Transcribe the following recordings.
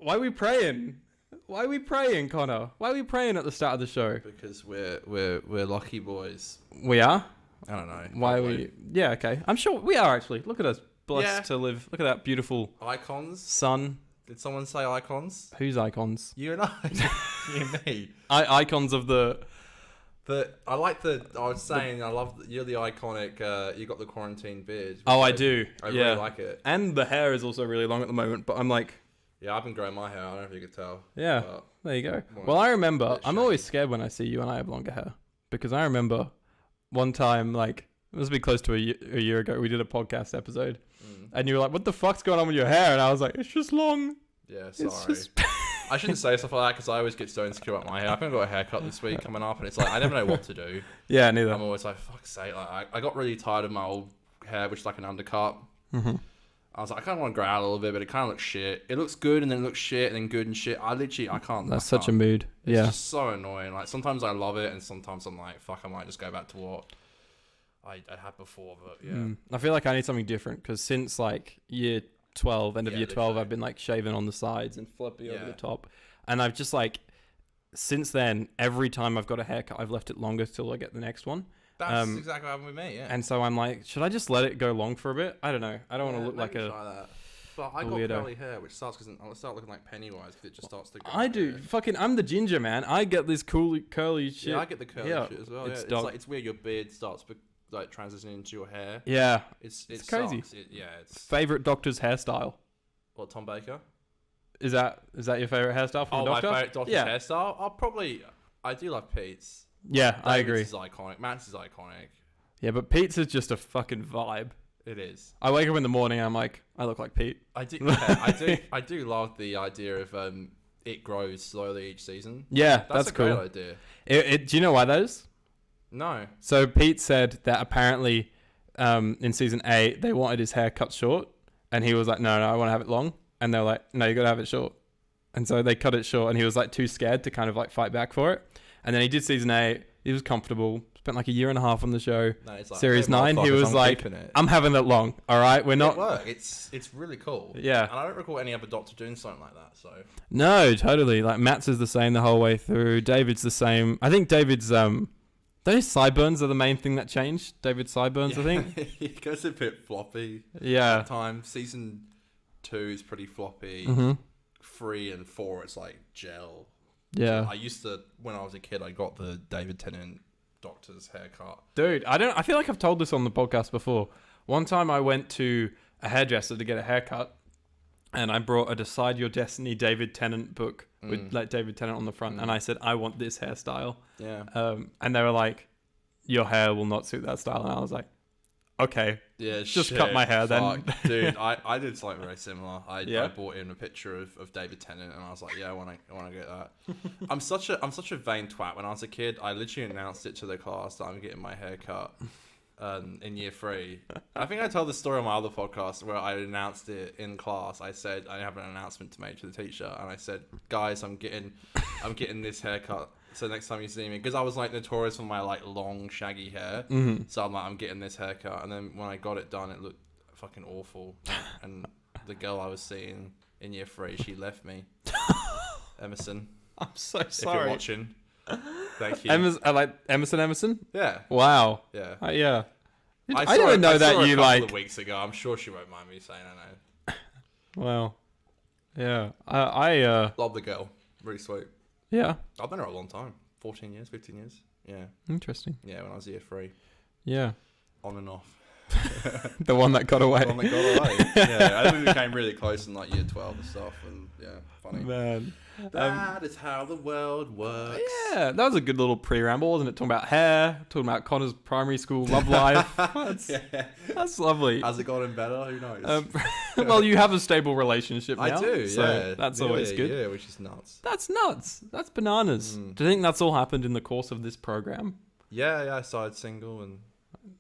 Why are we praying? Why are we praying, Connor? Why are we praying at the start of the show? Because we're lucky boys. We are? I don't know. Why probably. are we... Yeah, okay. I'm sure we are, actually. Look at us. Blessed to live. Look at that beautiful... Icons? Sun. Did someone say icons? Whose icons? You and I. You and me. Icons of the... I was saying, I love... You're the iconic... you got the quarantine beard. Oh, I do. I really like it. And the hair is also really long at the moment, but I'm like... Yeah, I've been growing my hair. I don't know if you could tell. Yeah, there you go. Well, I remember... I'm always scared when I see you and I have longer hair. Because I remember one time, like... It must be close to a year ago. We did a podcast episode. And you were like, what the fuck's going on with your hair? And I was like, it's just long. Yeah, sorry. I shouldn't say stuff like that because I always get so insecure about my hair. I think I got a haircut this week coming up and it's like, I never know what to do. Yeah, neither. I'm always like, fuck's sake. Like, I got really tired of my old hair, which is like an undercut. Mm-hmm. I was like, I kind of want to grow out a little bit, but it kind of looks shit. It looks good and then it looks shit and then good and shit. I can't. That's such a mood. It's Yeah. just so annoying. Like, sometimes I love it and sometimes I'm like, fuck, I might just go back to what I had before, but yeah. I feel like I need something different because since like year 12, end of year 12, literally. I've been like shaving on the sides and flippy over the top. And I've just like, since then, every time I've got a haircut, I've left it longer till I get the next one. That's exactly what happened with me, yeah. And so I'm like, should I just let it go long for a bit? I don't know. I don't want to look like a... Try that. But I got curly hair, which starts because I'll start looking like Pennywise because it just starts to go. I do. Hair. Fucking, I'm the ginger, man. I get this cool curly shit. Yeah, I get the curly shit as well. It's like, it's weird. Your beard starts like transitioning into your hair. Yeah. It's crazy. It's favorite doctor's hairstyle. What, Tom Baker? Is that your favorite hairstyle from a doctor? My favorite doctor's hairstyle. I do love Pete's. Yeah, I agree. Is iconic. Matt's is iconic. Yeah, but Pete's is just a fucking vibe. It is. I wake up in the morning and I'm like, I look like Pete. I do. Yeah, I do love the idea of it grows slowly each season. Yeah, that's cool. Great idea. Do you know why that is? No. So Pete said that apparently in season 8 they wanted his hair cut short, and he was like, no, I want to have it long. And they're like, no, you got to have it short. And so they cut it short, and he was like too scared to kind of like fight back for it. And then he did season 8. He was comfortable. Spent like a year and a half on the show. No, it's like, Series 9, he was like, I'm having it long. All right, we're not. It's really cool. Yeah. And I don't recall any other doctor doing something like that. So. No, totally. Like Matt's is the same the whole way through. David's the same. I think David's those sideburns are the main thing that changed. David's sideburns, I think. He goes a bit floppy. Yeah. Sometimes season 2 is pretty floppy. 3 and 4, it's like gel. Yeah. I used to, when I was a kid, I got the David Tennant doctor's haircut. Dude, I feel like I've told this on the podcast before. One time I went to a hairdresser to get a haircut, and I brought a Decide Your Destiny David Tennant book with like David Tennant on the front, and I said, I want this hairstyle. Yeah. And they were like, your hair will not suit that style. And I was like, okay. Yeah, just cut my hair then. Dude, I did something very similar. I bought in a picture of David Tennant, and I was like, yeah, I want to get that. I'm such a vain twat. When I was a kid, I literally announced it to the class that I'm getting my hair cut in year 3. I think I told the story on my other podcast where I announced it in class. I said I have an announcement to make to the teacher, and I said, guys, I'm getting this haircut. So next time you see me, because I was like notorious for my like long shaggy hair, so I'm like, I'm getting this haircut, and then when I got it done, it looked fucking awful. And the girl I was seeing in year 3, she left me. Emerson, I'm so sorry. If you're watching, thank you. Emerson. Yeah. Wow. Yeah. Yeah. I didn't know that you like. A couple of weeks ago, I'm sure she won't mind me saying I know. Wow. Yeah. I love the girl. Really sweet. Yeah. I've been her a long time. 14 years, 15 years. Yeah. Interesting. Yeah, when I was year 3. Yeah. On and off. The one that got away. The one that got away. Yeah, I think we became really close in like year 12 and stuff, and yeah, funny. Man. That is how the world works. Yeah, that was a good little pre-ramble, wasn't it? Talking about hair, talking about Connor's primary school love life. That's lovely. Has it gotten better? Who knows? Well, you have a stable relationship now. I do, so yeah. That's always good. Yeah, which is nuts. That's nuts. That's bananas. Do you think that's all happened in the course of this program? Yeah, I started single and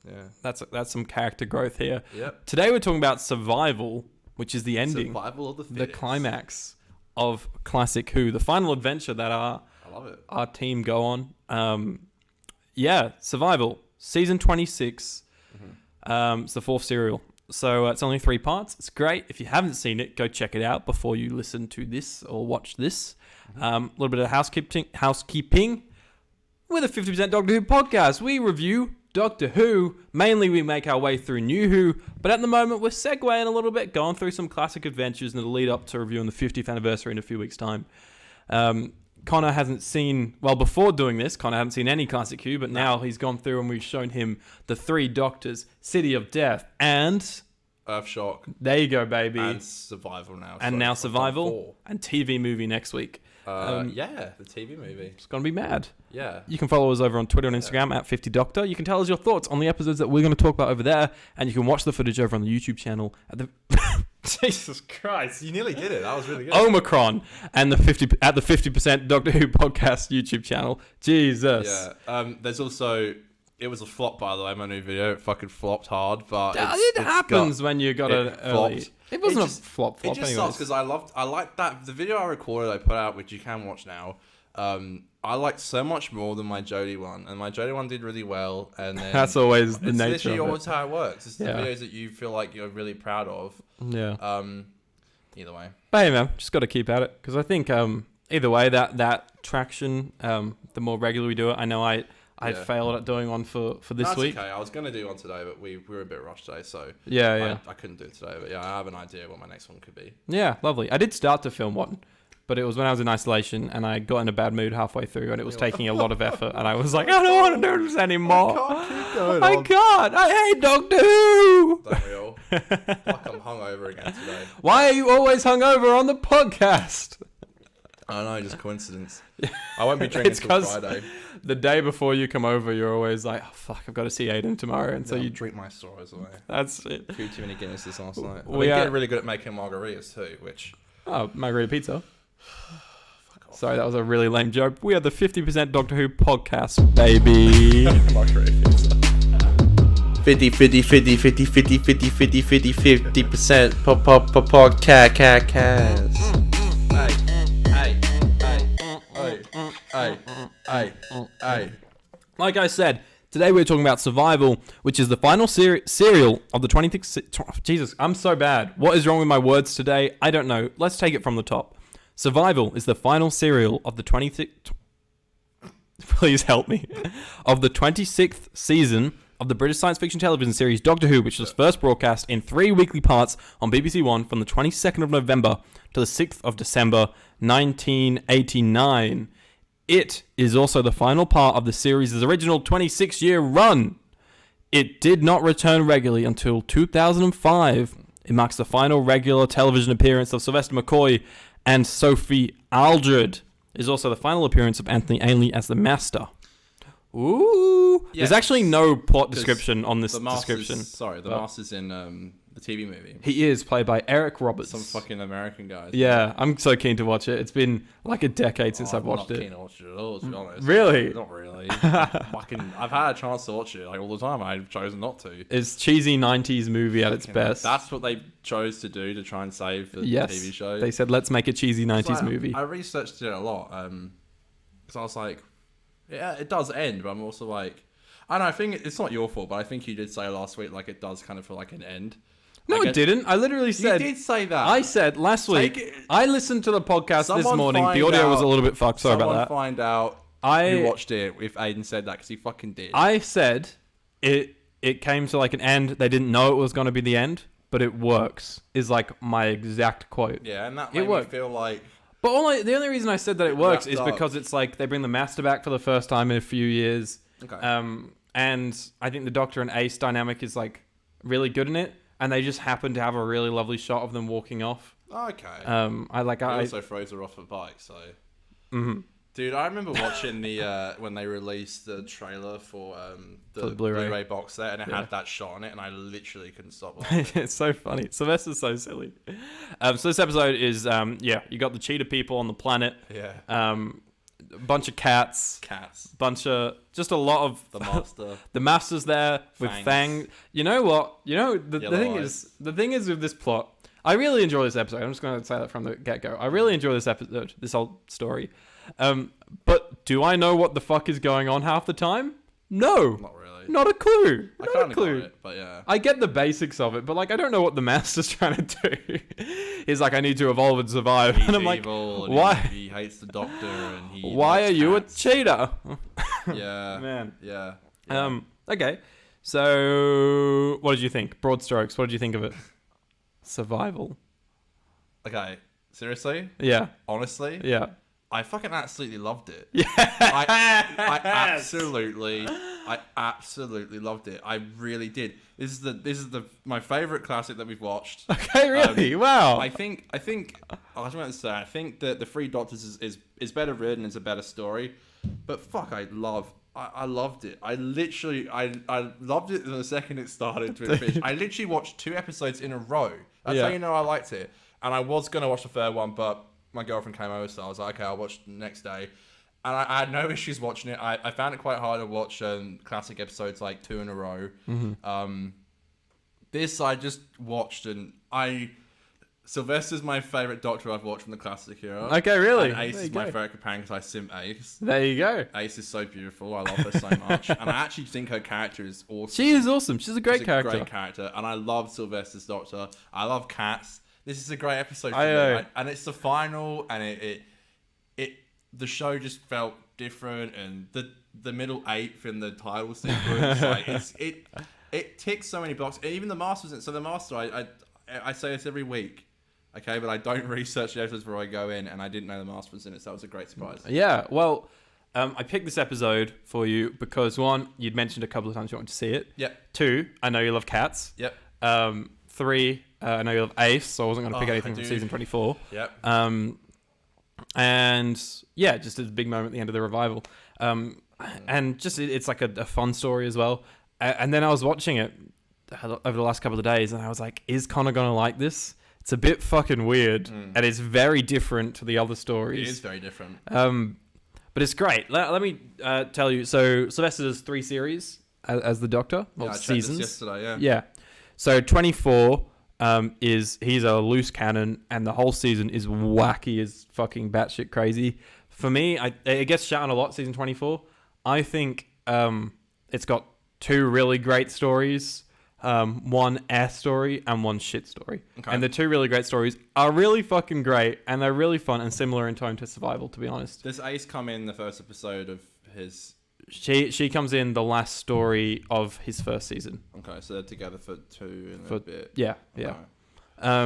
yeah. That's some character growth here. Yep. Today we're talking about survival, which is the ending. Survival of the fittest. The climax of Classic Who, the final adventure that I love it. Our team go on. Survival, season 26. It's the 4th serial. So it's only 3 parts. It's great. If you haven't seen it, go check it out before you listen to this or watch this. A little bit of housekeeping. We're the 50% Doctor Who podcast. We review Doctor Who. Mainly we make our way through New Who, but at the moment we're segueing a little bit, going through some classic adventures in the lead up to reviewing the 50th anniversary in a few weeks' time. Connor hasn't seen, well, before doing this, Connor hadn't seen any classic Who, but now he's gone through and we've shown him the 3 Doctors, City of Death, and Earthshock. There you go, baby. And Survival now. And now Survival and TV movie next week. Yeah, the TV movie. It's going to be mad. Yeah. You can follow us over on Twitter and Instagram at 50Doctor. You can tell us your thoughts on the episodes that we're going to talk about over there, and you can watch the footage over on the YouTube channel at the Jesus Christ. You nearly did it. That was really good. Omicron and the 50% Doctor Who podcast YouTube channel. Jesus. Yeah. There's also, it was a flop, by the way, my new video. It fucking flopped hard, but it happens when you got an early. It wasn't a flop. It just sucks because I liked that the video I recorded, I put out, which you can watch now. I liked so much more than my Jodie one, and my Jodie one did really well. And then that's always the nature. It's literally always how it works. It's the videos that you feel like you're really proud of. Yeah. Either way. But hey, man, just got to keep at it because I think either way that traction, the more regular we do it. I know I failed at doing one for this week. Okay, I was going to do one today, but we were a bit rushed today, so yeah. I couldn't do it today. But yeah, I have an idea what my next one could be. Yeah, lovely. I did start to film one, but it was when I was in isolation and I got in a bad mood halfway through and it was taking a lot of effort and I was like, I don't want to do this anymore. I can't. I hate Doctor Who. Don't we all? Fuck, I'm hungover again today. Why are you always hungover on the podcast? I don't know, just coincidence. I won't be drinking until Friday. The day before you come over, you're always like, oh, fuck, I've got to see Aiden tomorrow. And so you drink my sorrows away. That's it. A few too many Guinnesses last night. We get really good at making margaritas too, which... Oh, margarita pizza. Fuck off. Sorry, that was a really lame joke. We are the 50% Doctor Who podcast, baby. Margarita pizza. 50% podcast. Hey. Like I said, today we're talking about Survival, which is the final serial of the 26th... Jesus, I'm so bad. What is wrong with my words today? I don't know. Let's take it from the top. Survival is the final serial of the 26th... Please help me. Of the 26th season of the British science fiction television series Doctor Who, which was first broadcast in 3 weekly parts on BBC One from the 22nd of November to the 6th of December 1989. It is also the final part of the series' original 26-year run. It did not return regularly until 2005. It marks the final regular television appearance of Sylvester McCoy, and Sophie Aldred. It is also the final appearance of Anthony Ainley as the Master. Ooh. Yes. There's actually no plot description on this description. The Master's in the TV movie. He is played by Eric Roberts. Some fucking American guy. Yeah, I'm so keen to watch it. It's been like a decade since I've watched it. I'm not keen to watch it at all, to be honest. Really? Not really. I've had a chance to watch it like all the time. I've chosen not to. It's cheesy 90s movie at its best. That's what they chose to do to try and save the TV show. They said, let's make a cheesy 90s movie. I researched it a lot because I was like, yeah, it does end, but I'm also like, I don't know, I think it's not your fault, but I think you did say last week like it does kind of feel like an end. No, it didn't. I literally said... You did say that. I said last week... I listened to the podcast this morning. The audio was a little bit fucked. Sorry about that. Someone find out who watched it if Aiden said that, because he fucking did. I said it came to like an end. They didn't know it was going to be the end, but it works, is like my exact quote. Yeah, and that made me feel like... But the only reason I said that it works is because it's like they bring the Master back for the first time in a few years. Okay. And I think the Doctor and Ace dynamic is like really good in it. And they just happen to have a really lovely shot of them walking off. Okay. I also froze her off a bike, so. Mm-hmm. Dude, I remember watching the when they released the trailer for the Blu-ray box set, and it had that shot on it, and I literally couldn't stop laughing. It's so funny. Sylvester's so silly. So this episode is you got the cheetah people on the planet. Yeah. A bunch of cats. Just a lot of the Master. The Master's there with Fang. You know what? The thing is with this plot. I really enjoy this episode. I'm just going to say that from the get-go. I really enjoy this episode, this whole story. But do I know what the fuck is going on half the time? No. Not really. Not a clue. I Not kind a of clue. got it, but yeah. I get the basics of it, but like I don't know what the master's trying to do. He's like, I need to evolve and survive, He's and I'm like, evil, and why? He hates the Doctor, and he. Why likes are you a cats. cheater? Yeah. Man. Yeah. Okay. So, what did you think? Broad strokes. What did you think of it? Survival. Okay. Seriously? Yeah. Honestly? Yeah. I fucking absolutely loved it. Yeah. I absolutely loved it. I really did. This is my favorite classic that we've watched. Okay, really? Wow. I think I was going to say I think that The Three Doctors is better written, it's a better story. But fuck, I loved it. I loved it the second it started to finish. I literally watched 2 episodes in a row. That's how you know I liked it. And I was going to watch the third one, but my girlfriend came over, so I was like, okay, I'll watch the next day. And I had no issues watching it. I found it quite hard to watch classic episodes like 2 in a row. Mm-hmm. This I just watched, and Sylvester's my favourite Doctor I've watched from the classic era. Okay, really? And Ace is my favourite companion because I sim Ace. There you go. Ace is so beautiful. I love her so much. And I actually think her character is awesome. She is awesome. She's a great character. Great character. And I love Sylvester's Doctor. I love cats. This is a great episode for me. And it's the final, and the show just felt different, and the middle 8th in the title sequence, like it ticks so many boxes. Even the Master wasn't. So the Master, I say this every week, okay, but I don't research the episodes before I go in, and I didn't know the Master was in it, so that was a great surprise. Yeah, well, I picked this episode for you because 1, you'd mentioned a couple of times you wanted to see it. Yep. 2, I know you love cats. Yep. 3, I know you love Ace, so I wasn't going to pick anything from season 24. Yep. And yeah, just a big moment at the end of the revival. And just it's like a fun story as well. And then I was watching it over the last couple of days, and I was like, is Connor going to like this? It's a bit fucking weird, and it's very different to the other stories. It is very different. But it's great. Let me tell you. So Sylvester does 3 series as the Doctor. Well, I checked seasons. this yesterday, yeah. Yeah. So 24 he's a loose cannon, and the whole season is wacky as fucking batshit crazy. For me, it gets shot on a lot, season 24. I think it's got 2 really great stories. 1 ass story and 1 shit story. Okay. And the 2 really great stories are really fucking great, and they're really fun and similar in tone to Survival, to be honest. Does Ace come in the first episode of his... She comes in the last story of his first season. Okay, so they're together for 2 and a bit. Yeah, okay. yeah.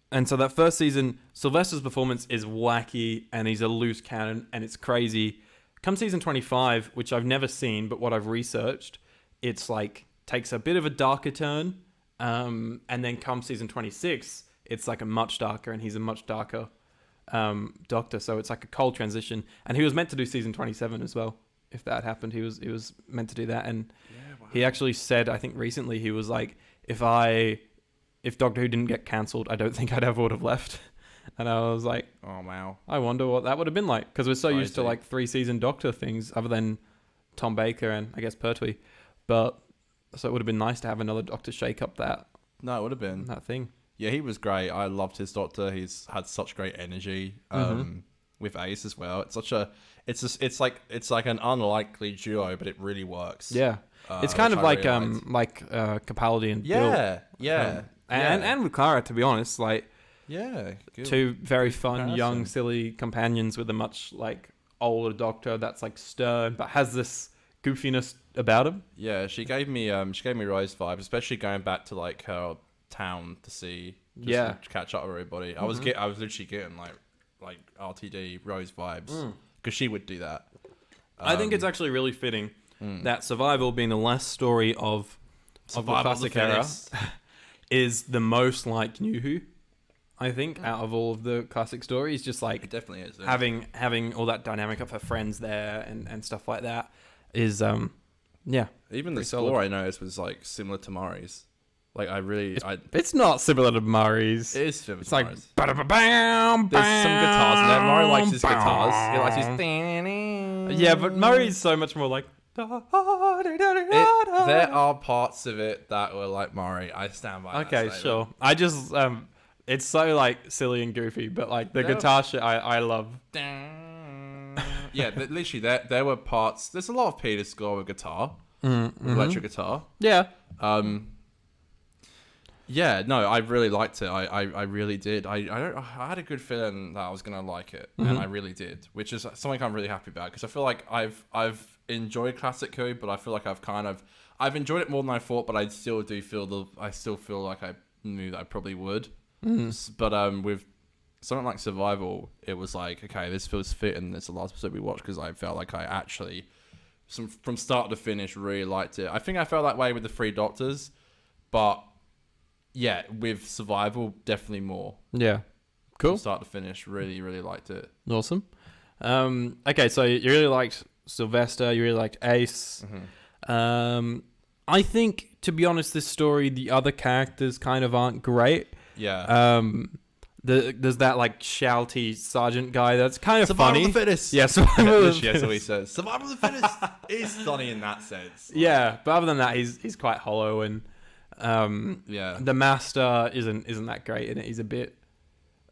And so that first season, Sylvester's performance is wacky, and he's a loose cannon, and it's crazy. Come season 25, which I've never seen, but what I've researched, it's like takes a bit of a darker turn, and then come season 26, it's like a much darker, and he's a much darker Doctor. So it's like a cold transition, and he was meant to do season 27 as well. If that happened, he was meant to do that, and he actually said, I think recently, he was like, if Doctor Who didn't get cancelled, I don't think I'd ever would have left. And I was like, oh wow, I wonder what that would have been like, because we're so used to like 3 season Doctor things, other than Tom Baker and I guess Pertwee. But so it would have been nice to have another Doctor shake up that. No, it would have been that thing. Yeah, he was great. I loved his Doctor. He's had such great energy. With Ace as well. It's like an unlikely duo, but it really works. Yeah, it's kind of like Capaldi and Bill. Yeah. And with Clara, to be honest, like good. 2 very fun, young, silly companions with a much like older Doctor that's like stern but has this goofiness about him. Yeah, she gave me Rose vibes, especially going back to like her town to see, to catch up with everybody. I was literally getting like RTD Rose vibes because she would do that. I think it's actually really fitting that Survival being the last story of the classic era is the most like New Who. I think out of all of the classic stories, just like it definitely is having all that dynamic of her friends there and stuff like that is even the score I noticed was like similar to Murray's. Like it's not similar to Murray's. It is similar. It's to like Murray's. There's some guitars in there. Murray likes his guitars. He likes his. Yeah, but Murray's so much more like. There are parts of it that were like Murray. I stand by. Okay, sure. I just it's so like silly and goofy, but like the guitar shit, I love. Yeah, yeah, literally there were parts. There's a lot of Peter score with guitar, with electric guitar. Yeah. Yeah, no, I really liked it. I really did. I had a good feeling that I was gonna like it, and I really did, which is something I'm really happy about because I feel like I've enjoyed Classic Who, but I feel like I've enjoyed it more than I thought, but I still feel like I knew that I probably would. But with something like Survival, it was like, okay, this feels fit, and it's the last episode we watched because I felt like I actually, from start to finish, really liked it. I think I felt that way with the Three Doctors, but yeah, with Survival, definitely more. Yeah. Cool. From start to finish, really, really liked it. Awesome. Okay, so you really liked Sylvester, you really liked Ace. I think, to be honest, this story, the other characters kind of aren't great. Yeah. There's that like shouty sergeant guy that's kind of Survival funny. of the fittest. Yeah, survival of the fittest. That's what he says. Survival of the fittest is funny in that sense. Like, yeah, but other than that, he's quite hollow, and the master isn't that great in it. He's a bit.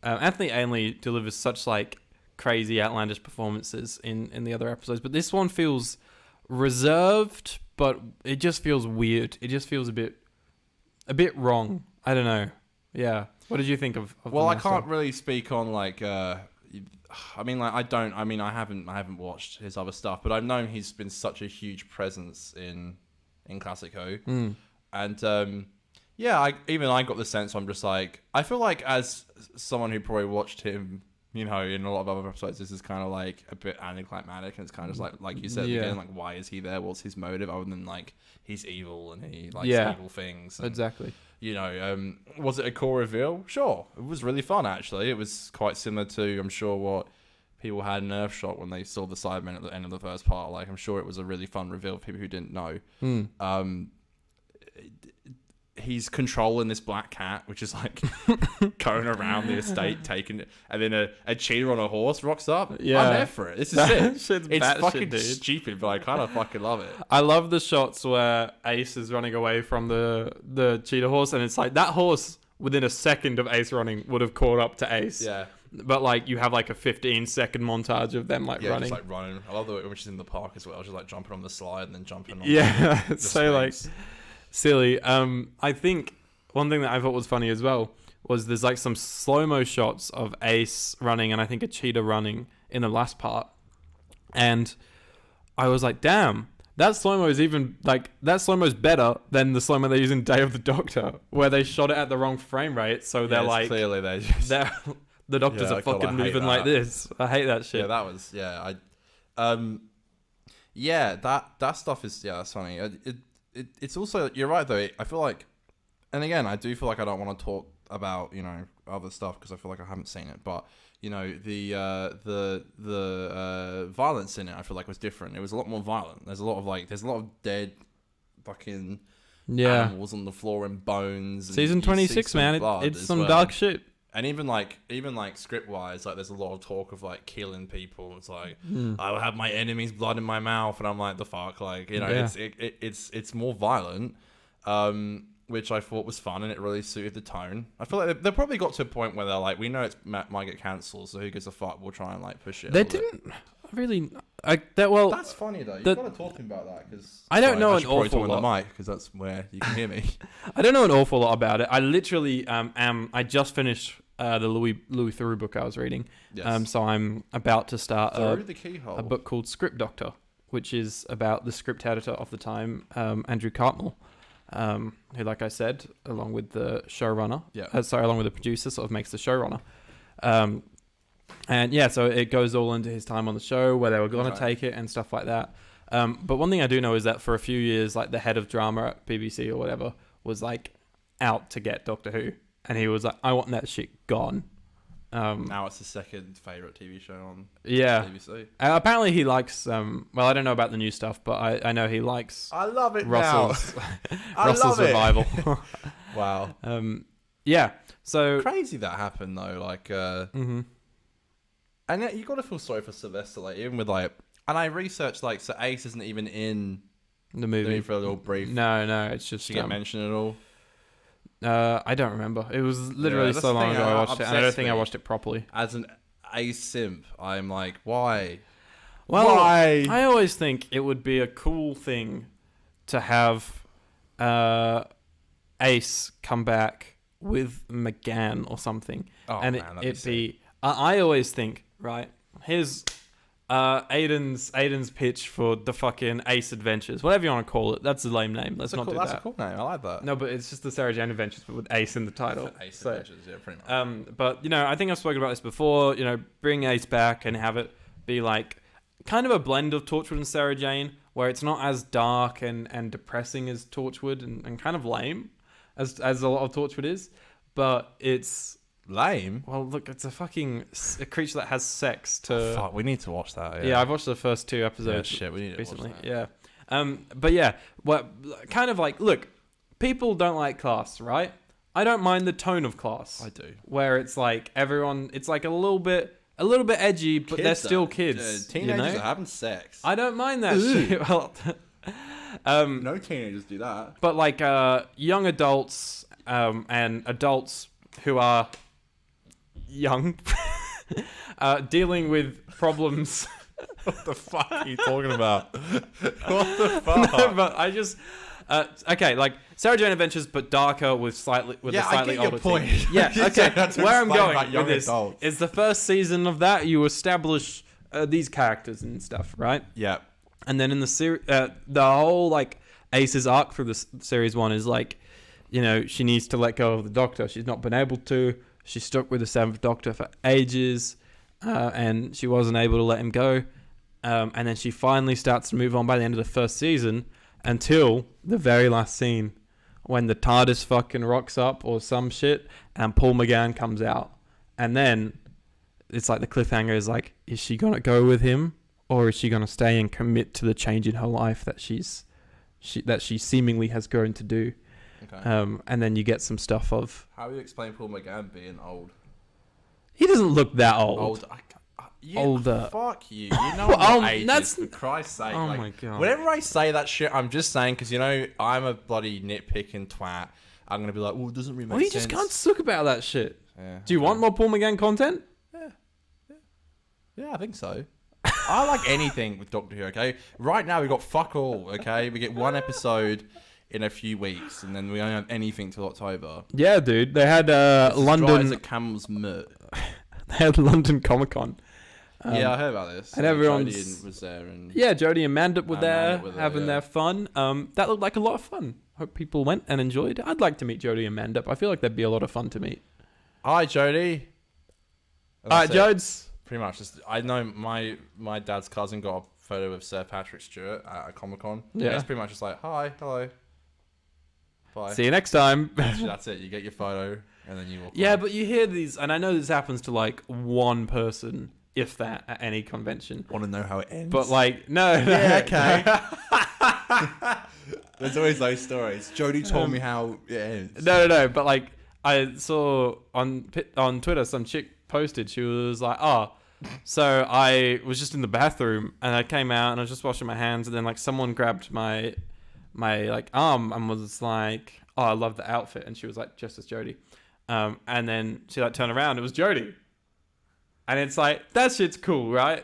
Anthony Ainley delivers such like crazy, outlandish performances in the other episodes, but this one feels reserved, but it just feels weird. It just feels a bit wrong. I don't know. Yeah. What did you think of well, the I can't really speak on like. I haven't watched his other stuff, but I've known he's been such a huge presence in Classic Who, and yeah, I got the sense. I'm just like, I feel like as someone who probably watched him, in a lot of other episodes, this is kind of like a bit anticlimactic, and it's kind of just like you said again, like why is he there? What's his motive other than like he's evil and he likes evil things? And, exactly. Was it a cool reveal? Sure, it was really fun actually. It was quite similar to, I'm sure, what people had in Earthshock when they saw the Cybermen at the end of the first part. Like, I'm sure it was a really fun reveal for people who didn't know. He's controlling this black cat, which is like going around the estate, taking it, and then a cheetah on a horse rocks up. Yeah, I'm there for it. This is it. It's fucking stupid, but I kind of fucking love it. I love the shots where Ace is running away from the cheetah horse, and it's like that horse within a second of Ace running would have caught up to Ace. Yeah. But like you have like a 15-second montage of them like running. Just like running. I love the way which is in the park as well, just like jumping on the slide and then jumping on the so like silly. I think one thing that I thought was funny as well was there's like some slow-mo shots of Ace running and I think a cheetah running in the last part. And I was like, damn, that slow-mo is that slow-mo is better than the slow-mo they use in Day of the Doctor, where they shot it at the wrong frame rate. So they're like, clearly the doctors are fucking moving like this. I hate that shit. Yeah, that was, that stuff is, that's funny. It's also, you're right though, I feel like, and again, I do feel like I don't want to talk about, other stuff because I feel like I haven't seen it, but, the violence in it, I feel like was different. It was a lot more violent. There's a lot of dead fucking animals on the floor and bones. Season 26, man, it's some dark shit. And even script wise, like there's a lot of talk of like killing people. It's like I will have my enemy's blood in my mouth, and I'm like, the fuck, like it's more violent, which I thought was fun, and it really suited the tone. I feel like they probably got to a point where they're like, we know it might get cancelled, so who gives a fuck? We'll try and like push it. They didn't really. That's funny though. You've got to talk about that because I don't know an awful lot. The mic because that's where you can hear me. I don't know an awful lot about it. I literally I just finished the Louis Theroux book I was reading. Yes. So I'm about to start a book called Script Doctor, which is about the script editor of the time, Andrew Cartmel, who, like I said, along with the showrunner, along with the producer, sort of makes the showrunner. And yeah, so it goes all into his time on the show, where they were going to take it and stuff like that. But one thing I do know is that for a few years, like the head of drama at BBC or whatever was like out to get Doctor Who. And he was like, I want that shit gone. Now it's the second favourite TV show on BBC. Apparently he likes, well, I don't know about the new stuff, but I know he likes... I love it Russell's, now. Russell's revival. Wow. Yeah, so... Crazy that happened, though. Like, and yet you got to feel sorry for Sylvester, like, even with, like... And I researched, like, so Ace isn't even in the movie for a little brief. No, it's just... Did you get mentioned at all? I don't remember. It was literally so long ago I watched it, and I don't think I watched it properly. As an Ace simp, I'm like, why? Well, Why? I always think it would be a cool thing to have Ace come back with McGann or something. Oh, and man, it'd be... I always think, right, here's Aiden's pitch for the fucking Ace Adventures. Whatever you want to call it. That's a lame name. Let's not do that. That's a cool name. I like that. No, but it's just the Sarah Jane Adventures, but with Ace in the title. Ace Adventures, yeah, pretty much. But, I think I've spoken about this before. Bring Ace back and have it be like kind of a blend of Torchwood and Sarah Jane, where it's not as dark and depressing as Torchwood and kind of lame as a lot of Torchwood is. But it's... Lame? Well, look, it's a creature that has sex to... Oh, fuck, we need to watch that. Yeah, I've watched the first 2 episodes. Yeah, shit, we need to recently. watch that. Yeah. But yeah, kind of like, look, people don't like Class, right? I don't mind the tone of Class. I do. Where it's like everyone, it's like a little bit edgy, but they're still kids. Teenagers are having sex. I don't mind that shit. Well, no teenagers do that. But like young adults and adults who are young dealing with problems. What the fuck are you talking about? What the fuck? No, but I just okay, like Sarah Jane Adventures, but darker with a slightly older your point. team. Yeah, okay. Where I'm going with this is the first season of that you establish these characters and stuff, right? Yeah. And then in the series, the whole like Ace's arc through the series 1 is like, she needs to let go of the Doctor. She's not been able to. She's stuck with the 7th Doctor for ages, and she wasn't able to let him go. And then she finally starts to move on by the end of the first season until the very last scene when the TARDIS fucking rocks up or some shit and Paul McGann comes out. And then it's like the cliffhanger is like, is she going to go with him or is she going to stay and commit to the change in her life that she seemingly has grown to do? Okay. And then you get some stuff of... How do you explain Paul McGann being old? He doesn't look that old. Older. Fuck you. You know what age that's... is, for Christ's sake. Oh my God. Whenever I say that shit, I'm just saying, because, I'm a bloody nitpicking twat. I'm going to be like, it doesn't really make sense. You just can't suck about that shit. Yeah, do you want more Paul McGann content? Yeah, I think so. I like anything with Doctor Who, okay? Right now, we've got fuck all, okay? We get 1 episode in a few weeks, and then we don't have anything till October. Yeah, dude. They had London... a camel's mitt. They had London Comic Con. Yeah, I heard about this. And everyone was there. Jodie and Mandip were there, having their fun. That looked like a lot of fun. Hope people went and enjoyed. I'd like to meet Jodie and Mandip. I feel like that'd be a lot of fun to meet. Hi, Jodie. Alright, Jodes. Pretty much. I know my dad's cousin got a photo of Sir Patrick Stewart at a Comic Con. Yeah. It's pretty much just like, hi, hello, bye. See you next time. That's it. You get your photo and then you walk Yeah, on. but you hear these, and I know this happens to like one person, if that, at any convention. Want to know how it ends? But like, no. Yeah, okay. There's always those stories. Jodie told me how it ends. No. But like, I saw on Twitter some chick posted. She was like, so I was just in the bathroom and I came out and I was just washing my hands and then like someone grabbed my like arm and was like, I love the outfit, and she was like, just as Jodie. And then she like turned around, it was Jodie. And it's like, that shit's cool, right?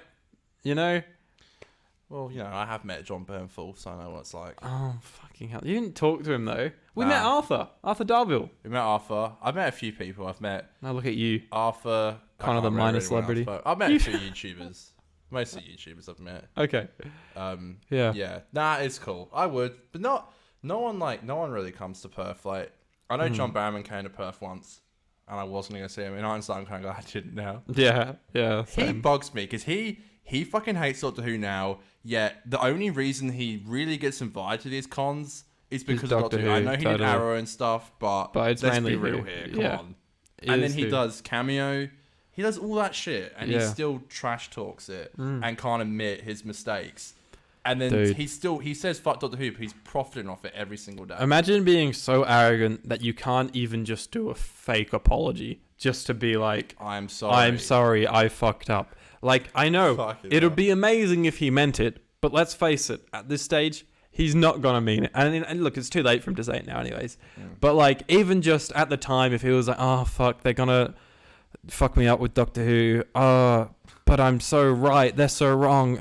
Well, I have met John Bernthal, so I know what it's like. Oh, fucking hell. You didn't talk to him, though. We Nah. met Arthur Darville. We met Arthur. I've met a few people. I've met Now look at you. Arthur. Kind of the minor celebrity. I've met a few YouTubers. Mostly YouTubers I've met. Okay. Yeah. Yeah. Nah, it's cool. I would, but no one really comes to Perth. Like, I know John Barrowman came to Perth once, and I wasn't gonna see him. In hindsight, I'm kind of glad I didn't now. Yeah. He Same. bugs me because he fucking hates Doctor Who now. Yet the only reason he really gets invited to these cons is because of Doctor Who. I know he did Arrow and stuff, but it's let's mainly be real Who. here. Come Yeah. on. And then he does Cameo. He does all that shit, and he Yeah. still trash talks it and can't admit his mistakes. And then Dude. he says fuck Doctor Who, but he's profiting off it every single day. Imagine being so arrogant that you can't even just do a fake apology just to be like, I'm sorry. I'm sorry, I fucked up. Like, I know, Fucking it would hell. be amazing if he meant it, but let's face it, at this stage, he's not going to mean it. And look, it's too late for him to say it now anyways. Yeah. But like, even just at the time, if he was like, oh, fuck, they're going to fuck me up with Doctor Who. But but I'm so right, they're so wrong.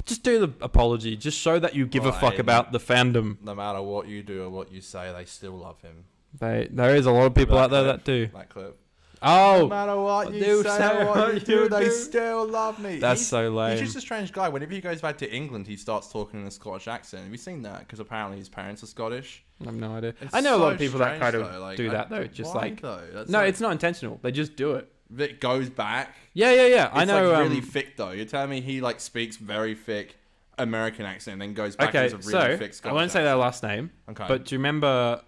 Just do the apology. Just show that you give a fuck about the fandom. No matter what you do or what you say, they still love him. There is a lot of people out there that do. That clip. Oh, no matter what you say or what you do, they still love me. That's so lame. He's just a strange guy. Whenever he goes back to England, he starts talking in a Scottish accent. Have you seen that? Because apparently his parents are Scottish. I have no idea. It's I know a lot of so people that kind strange, of though. Like, do that though. Just why, like though? no, it's not intentional. They just do it. It goes back. Yeah. I know. It's like really thick though. You're telling me he like speaks very thick American accent, and then goes back to a really thick Scottish I won't say their last name. Okay. But do you remember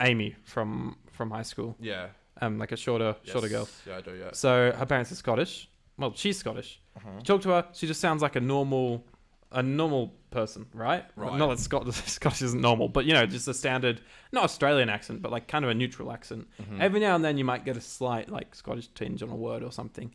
Amy from high school? Yeah. Like a shorter girl. Yeah, I do. Yeah. So her parents are Scottish. Well, she's Scottish. You talk to her, she just sounds like a normal person, right? Right. Not that Scottish isn't normal, but just a standard, not Australian accent, but like kind of a neutral accent. Every now and then you might get a slight like Scottish tinge on a word or something.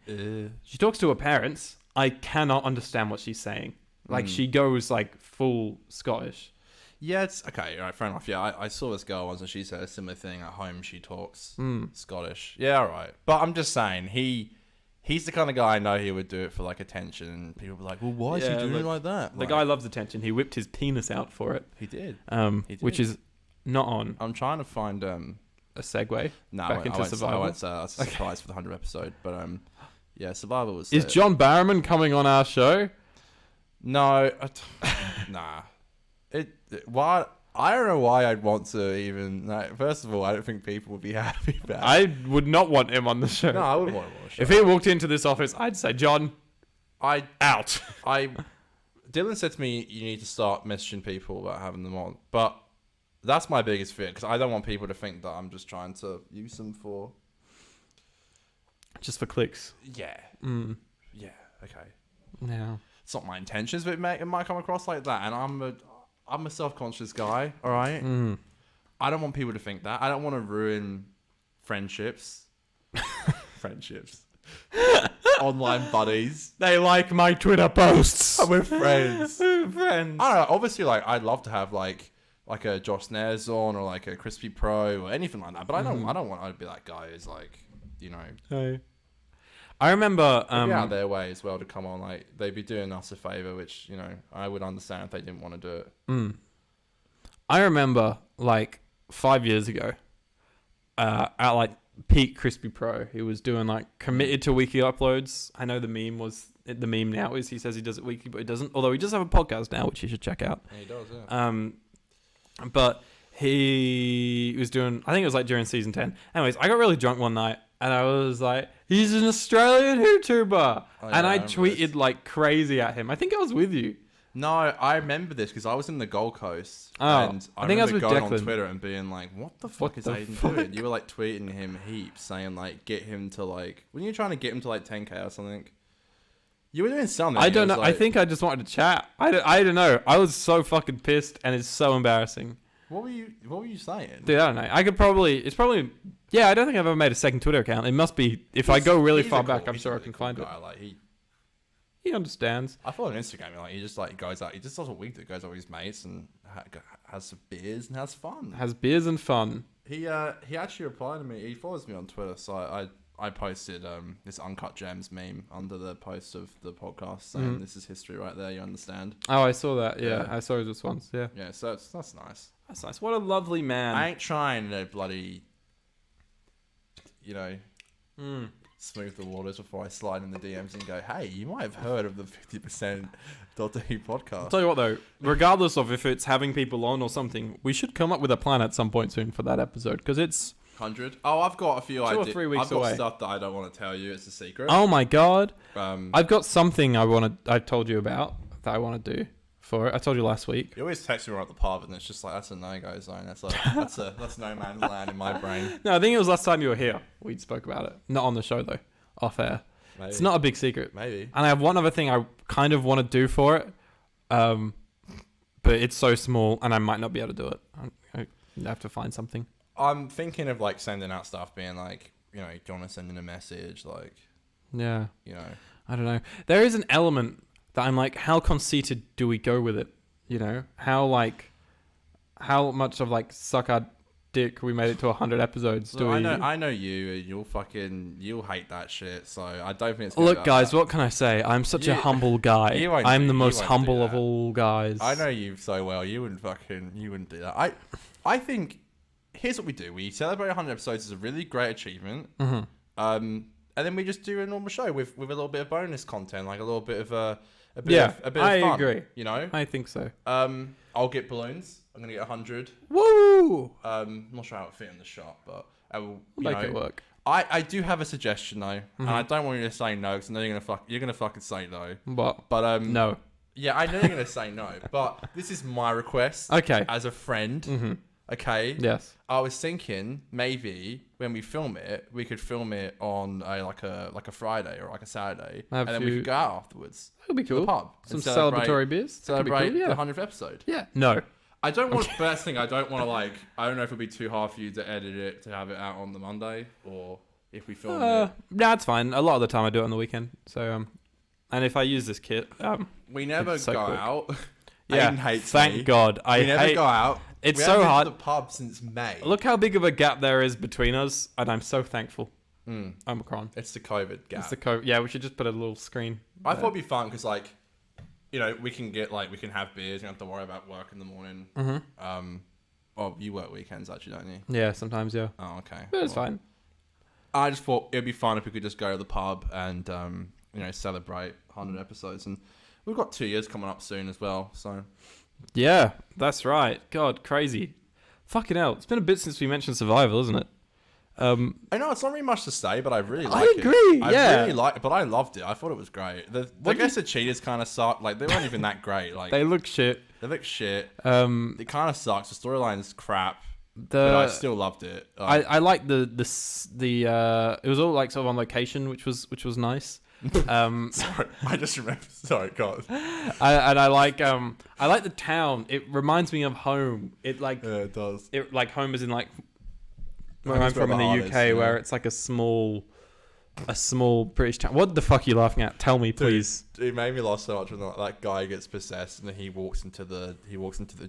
She talks to her parents. I cannot understand what she's saying. Like she goes like full Scottish. Yeah, it's okay. All right, fair enough. Yeah, I saw this girl once, and she said a similar thing at home. She talks Scottish. Yeah, all right. But I'm just saying, he's the kind of guy I know he would do it for like attention, and people be like, "Well, why is he doing it like that?" The guy loves attention. He whipped his penis out for it. He did. Which is not on. I'm trying to find a segue back into Survival. I won't say that's a surprise for the 100th episode, but yeah, Survival was. Is John Barrowman coming on our show? No, nah. Why? I don't know why I'd want to even. Like, first of all, I don't think people would be happy about it. I would not want him on the show. No, I wouldn't want him on the show. If he walked into this office, I'd say, John, out. Dylan said to me, you need to start messaging people about having them on. But that's my biggest fear, because I don't want people to think that I'm just trying to use them for... Just for clicks. Yeah. Yeah, okay. Yeah. It's not my intentions, but it might come across like that. And I'm a self-conscious guy, all right? I don't want people to think that. I don't want to ruin friendships. Online buddies. They like my Twitter posts. We're friends. Friends. I don't know. Obviously, like, I'd love to have, like a Josh Nares on, or, like, a Crispy Pro, or anything like that. But I don't want to be that guy who's, like, Hey. I remember... It'd be out their way as well to come on. Like, they'd be doing us a favour, which, I would understand if they didn't want to do it. I remember, like, 5 years ago, at, like, peak Crispy Pro, he was doing, like, committed to weekly uploads. I know the meme now is he says he does it weekly, but he doesn't. Although he does have a podcast now, which you should check out. Yeah, he does, yeah. But he was doing... I think it was, like, during season 10. Anyways, I got really drunk one night, and I was like, he's an Australian YouTuber. And I tweeted like crazy at him. I think I was with you. No, I remember this because I was in the Gold Coast. Oh, and I think I was with going Declan on Twitter and being like, what the fuck is Aiden doing? You were like tweeting him heaps, saying like, get him to like, when you were trying to get him to like 10K or something. You were doing something. I don't know. Like, I think I just wanted to chat. I don't know. I was so fucking pissed, and it's so embarrassing. What were you saying? Dude, I don't know. It's probably... Yeah, I don't think I've ever made a second Twitter account. It must be... If I go really far back, I'm sure I can find it. Like, he understands. I follow on Instagram, like, he just like goes out... He just does a week that goes out with his mates and has some beers and has fun. Has beers and fun. He actually replied to me. He follows me on Twitter, so I posted this Uncut Gems meme under the post of the podcast saying this is history right there, you understand? Oh, I saw that. Yeah. I saw his response. Yeah. Yeah, so that's nice. That's nice. What a lovely man. I ain't trying to bloody, smooth the waters before I slide in the DMs and go, hey, you might have heard of the 50% Doctor Who podcast. I'll tell you what, though, regardless of if it's having people on or something, we should come up with a plan at some point soon for that episode, because it's... 100? Oh, I've got a few ideas. 2 or 3 weeks away. I've got stuff that I don't want to tell you. It's a secret. Oh, my God. I've got something I told you about that I want to do for it. I told you last week. You always text me around the pub, and it's just like, that's a no-go zone. That's no man's land in my brain. No, I think it was last time you were here. We spoke about it. Not on the show, though. Off air. Maybe. It's not a big secret. Maybe. And I have one other thing I kind of want to do for it. But it's so small, and I might not be able to do it. I have to find something. I'm thinking of like sending out stuff, being like, do you want to send in a message? Like, yeah. I don't know. There is an element that I'm like, how conceited do we go with it? How much of like suck our dick we made it to 100 episodes. Do we? I know you, and you'll hate that shit. So I don't think it's gonna Look, guys, what can I say? I'm such a humble guy. I'm the most humble of all guys. I know you so well. You wouldn't do that. I think here's what we do. We celebrate 100 episodes as a really great achievement. Mm-hmm. And then we just do a normal show with a little bit of bonus content, like a little bit of a bit of fun. I agree. You know? I think so. I'll get balloons. I'm going to get 100. Woo! I'm not sure how it fit in the shot, but I will make it work. I do have a suggestion though, and I don't want you to say no because I know you're gonna fucking say no. But no. Yeah, I know you're gonna say no, but this is my request. Okay. As a friend. Mm-hmm. Okay. Yes. I was thinking maybe when we film it, we could film it on like a Friday or like a Saturday, and then we could go out afterwards. That'd be cool. To the pub. Some celebratory beers. Celebrate cool, yeah. the 100th episode. Yeah. No. I don't want. First thing, I don't want to like. I don't know if it'd be too hard for you to edit it to have it out on the Monday, or if we film it. Nah, it's fine. A lot of the time I do it on the weekend. So, and if I use this kit, we never go out. Yeah. Aiden hates thank me. God. We never go out. It's we so haven't hard. Been to the pub since May. Look how big of a gap there is between us, and I'm so thankful. Omicron. It's the COVID gap. It's the COVID. Yeah, we should just put a little screen. I thought it'd be fun because, like, you know, we can have beers. You don't have to worry about work in the morning. Mm-hmm. Well, you work weekends actually, don't you? Yeah, sometimes. Yeah. Oh, okay. But it's fine. I just thought it'd be fun if we could just go to the pub and celebrate 100 episodes, and we've got 2 years coming up soon as well. So. Yeah, that's right. God, crazy. Fucking hell. It's been a bit since we mentioned Survival, isn't it? I know it's not really much to say, but I really like it. I agree, I really like it, but I loved it. I thought it was great. I guess the cheaters kind of suck. Like, they weren't even that great. Like, they look shit. It kind of sucks. The storyline's crap. But I still loved it. I like the it was all like sort of on location, which was nice. Sorry, I just remember. Sorry, God. I like the town. It reminds me of home. It does. It like home is in like where I'm from in the UK, where it's like a small British town. What the fuck are you laughing at? Tell me, please. Dude, it made me laugh so much when that guy gets possessed and then he walks into the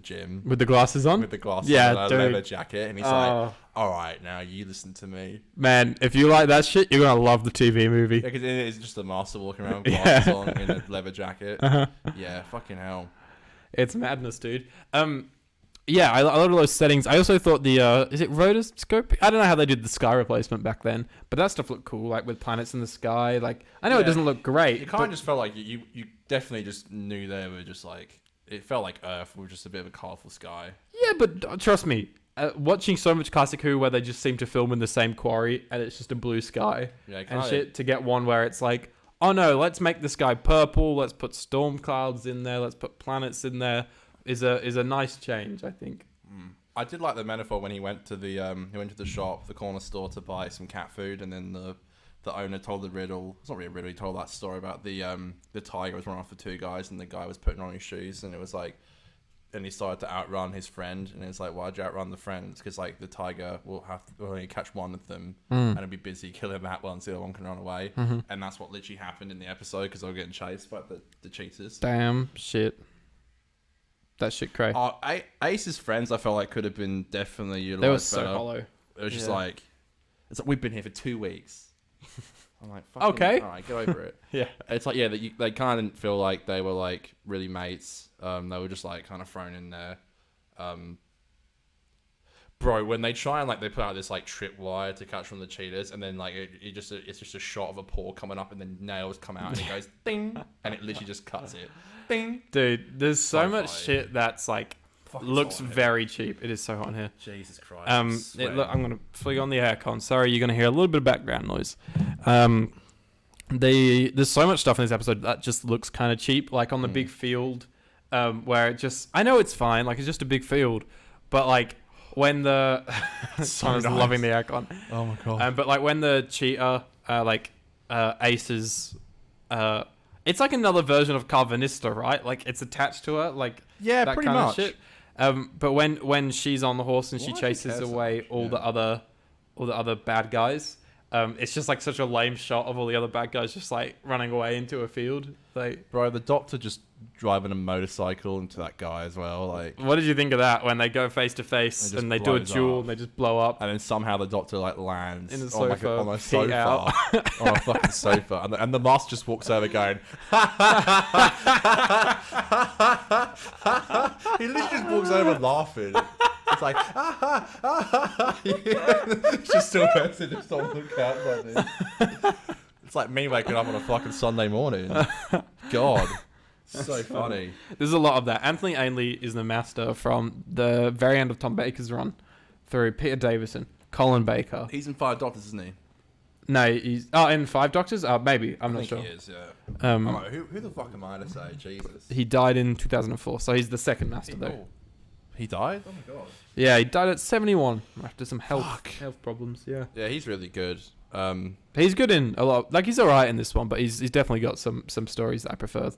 gym with the glasses on. With the glasses, yeah, and a leather jacket, and he's like, "All right, now you listen to me, man. If you like that shit, you're gonna love the TV movie." Yeah, because it's just a master walking around with glasses on in a leather jacket. Yeah, fucking hell. It's madness, dude. Yeah, I love all those settings. I also thought the is it rotoscope? I don't know how they did the sky replacement back then, but that stuff looked cool, like with planets in the sky. Like, I know it doesn't look great. It kind of just felt like you definitely just knew they were just like, it felt like Earth was just a bit of a colourful sky. Yeah, but trust me, watching so much Classic Who where they just seem to film in the same quarry and it's just a blue sky and shit, to get one where it's like, oh no, let's make the sky purple, let's put storm clouds in there, let's put planets in there. Is a nice change, I think. I did like the metaphor when he went to the shop, the corner store, to buy some cat food, and then the owner told the riddle. It's not really a riddle. He told that story about the tiger was running after two guys, and the guy was putting on his shoes, and it was like, and he started to outrun his friend, and it's like, why'd you outrun the friend? It's because like the tiger will only catch one of them, and it'll be busy killing that one, so the other one can run away, and that's what literally happened in the episode because they were getting chased by the cheaters. Damn shit. That shit cray. Ace's friends, I felt like could have been definitely utilized. They were so better. hollow. It was just like, it's like, we've been here for 2 weeks. I'm like, okay, all right, get over it. Yeah, it's like, they kind of didn't feel like they were like really mates. They were just like kind of thrown in there. Bro, when they try and like they put out this like trip wire to catch from the cheaters, and then like it's just a shot of a paw coming up, and then nails come out, and it goes ding, and it literally just cuts it. Ding. Dude, there's so much shit that's like looks very cheap. It is so hot in here. Jesus Christ. Look, I'm gonna flick on the aircon. Sorry, you're gonna hear a little bit of background noise. There's so much stuff in this episode that just looks kind of cheap, like on the big field, where it just, I know it's fine, like it's just a big field, but like when the so I was loving the aircon. Oh my god. But like when the cheater Ace's it's like another version of Carvanista, right? Like it's attached to her, like that pretty kind much. Of shit. But when she's on the horse and she chases away all the other bad guys, it's just like such a lame shot of all the other bad guys just like running away into a field. Like, bro, the doctor just driving a motorcycle into that guy as well. Like, what did you think of that when they go face to face and they do a duel and they just blow up? And then somehow the Doctor like lands in the sofa, on a sofa, on a fucking sofa, and the master just walks over going, he literally just walks over laughing. It's like, she's still resting just on the couch like this. It's like me waking up on a fucking Sunday morning. God. So funny. There's a lot of that. Anthony Ainley is the master from the very end of Tom Baker's run through Peter Davison, Colin Baker. He's in 5 Doctors, isn't he? No, he's in 5 Doctors. Maybe I'm not sure. He is, yeah. I'm like, who the fuck am I to say? Jesus. He died in 2004, so he's the second master though. He died? Oh my god. Yeah, he died at 71 after some health problems. Yeah. Yeah, he's really good. He's good in a lot. Like he's alright in this one, but he's definitely got some stories that I prefer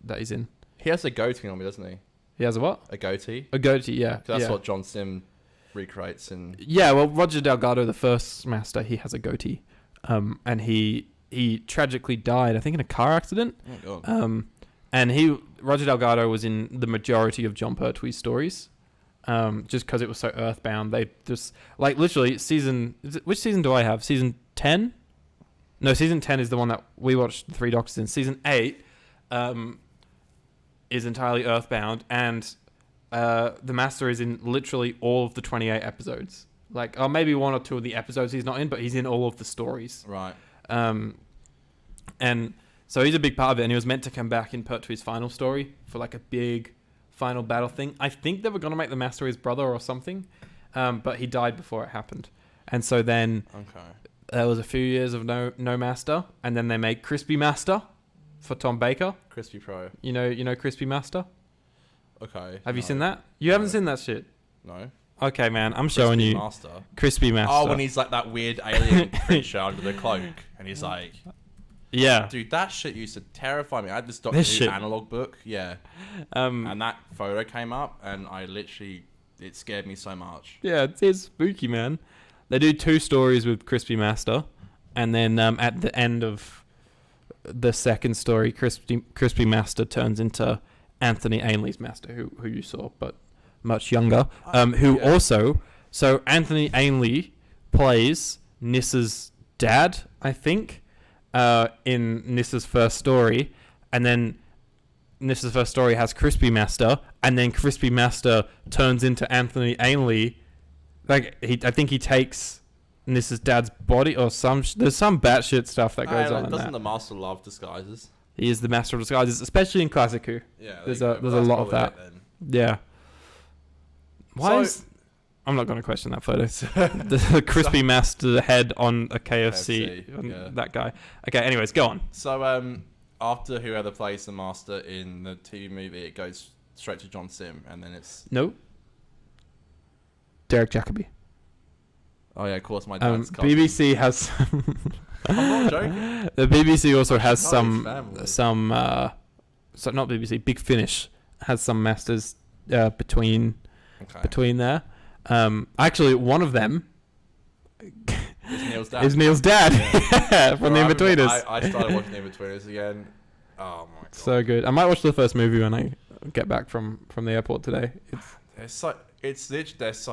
that he's in. He has a goatee on me, doesn't he? He has a what? A goatee. A goatee, yeah. That's what John Sim recreates in. Yeah, well, Roger Delgado, the first master, he has a goatee, and he tragically died, I think, in a car accident. Oh god. And Roger Delgado was in the majority of John Pertwee's stories, just because it was so earthbound. They just like literally which season do I have? Season 10? No, season 10 is the one that we watched the 3 Doctors in. Season 8 is entirely earthbound, and the master is in literally all of the 28 episodes. Like, maybe 1 or 2 of the episodes he's not in, but he's in all of the stories. Right. And so he's a big part of it, and he was meant to come back in Pertwee's final story for like a big final battle thing. I think they were going to make the master his brother or something, but he died before it happened. And so then there was a few years of no master, and then they made Crispy Master for Tom Baker. Crispy Pro. You know Crispy Master? Okay. Have you seen that? You haven't seen that shit? No. Okay, man. I'm showing you. Master. Crispy Master. Oh, when he's like that weird alien creature under the cloak, and he's like... Yeah. Dude, that shit used to terrify me. I had this Doctor Who analog book. Yeah. And that photo came up, and it scared me so much. Yeah, it's spooky, man. They do 2 stories with Crispy Master, and then at the end of the second story, Crispy Master turns into Anthony Ainley's master, who you saw, but much younger. So Anthony Ainley plays Nissa's dad, I think, in Nissa's first story, and then Nissa's first story has Crispy Master, and then Crispy Master turns into Anthony Ainley. Like I think he takes Nissa's dad's body or there's some batshit stuff that goes on. Doesn't the Master love disguises? He is the master of disguises, especially in Classic Who. Yeah, there's a lot of that. Yeah. I'm not going to question that photo. The Crispy Master head on a KFC. That guy. Okay, anyways, go on. So after whoever plays the Master in the TV movie, it goes straight to John Sim, and then it's... No. Derek Jacobi. Oh yeah, of course, my dad's cousin. BBC has... I'm not joking. The BBC also has some... So not BBC, Big Finish has some masters between there. Actually, one one is Neil's dad. Yeah. From The Inbetweeners. I started watching The Inbetweeners again. Oh my god, so good. I might watch the first movie when I get back from the airport today. They're so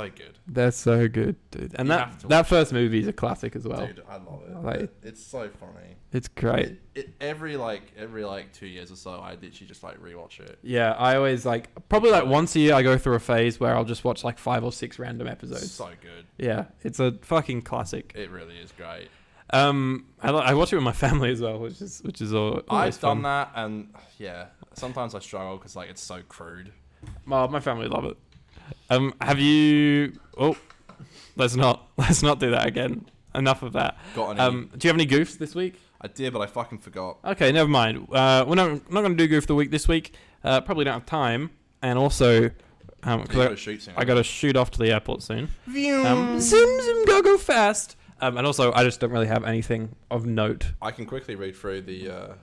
good. They're so good, dude. And that first movie is a classic as well. Dude, I love it. It's so funny. It's great. Every 2 years or so, I literally just like rewatch it. Yeah, I always probably once a year I go through a phase where I'll just watch 5 or 6 random episodes. So good. Yeah, it's a fucking classic. It really is great. I watch it with my family as well, which is all. I've done that, and yeah, sometimes I struggle because it's so crude. Well, my family love it. Have you? Oh, let's not do that again. Enough of that. Got any? Do you have any goofs this week? I did, but I fucking forgot. Okay, never mind. We're not going to do goof of the week this week. Probably don't have time, and also, I got to shoot off to the airport soon. Zoom, go fast. And also, I just don't really have anything of note. I can quickly read through the.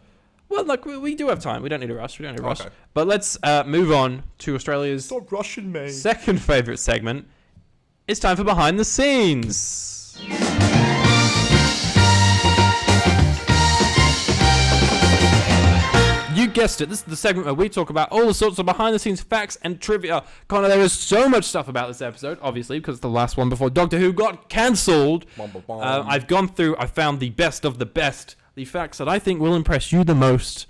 Well, we do have time. We don't need to rush. Okay. But let's move on to Australia's Stop rushing me. Second favourite segment. It's time for Behind the Scenes. You guessed it. This is the segment where we talk about all the sorts of behind-the-scenes facts and trivia. Connor, there is so much stuff about this episode, obviously, because it's the last one before Doctor Who got cancelled. I've gone through, I found the best of the best, the facts that I think will impress you the most.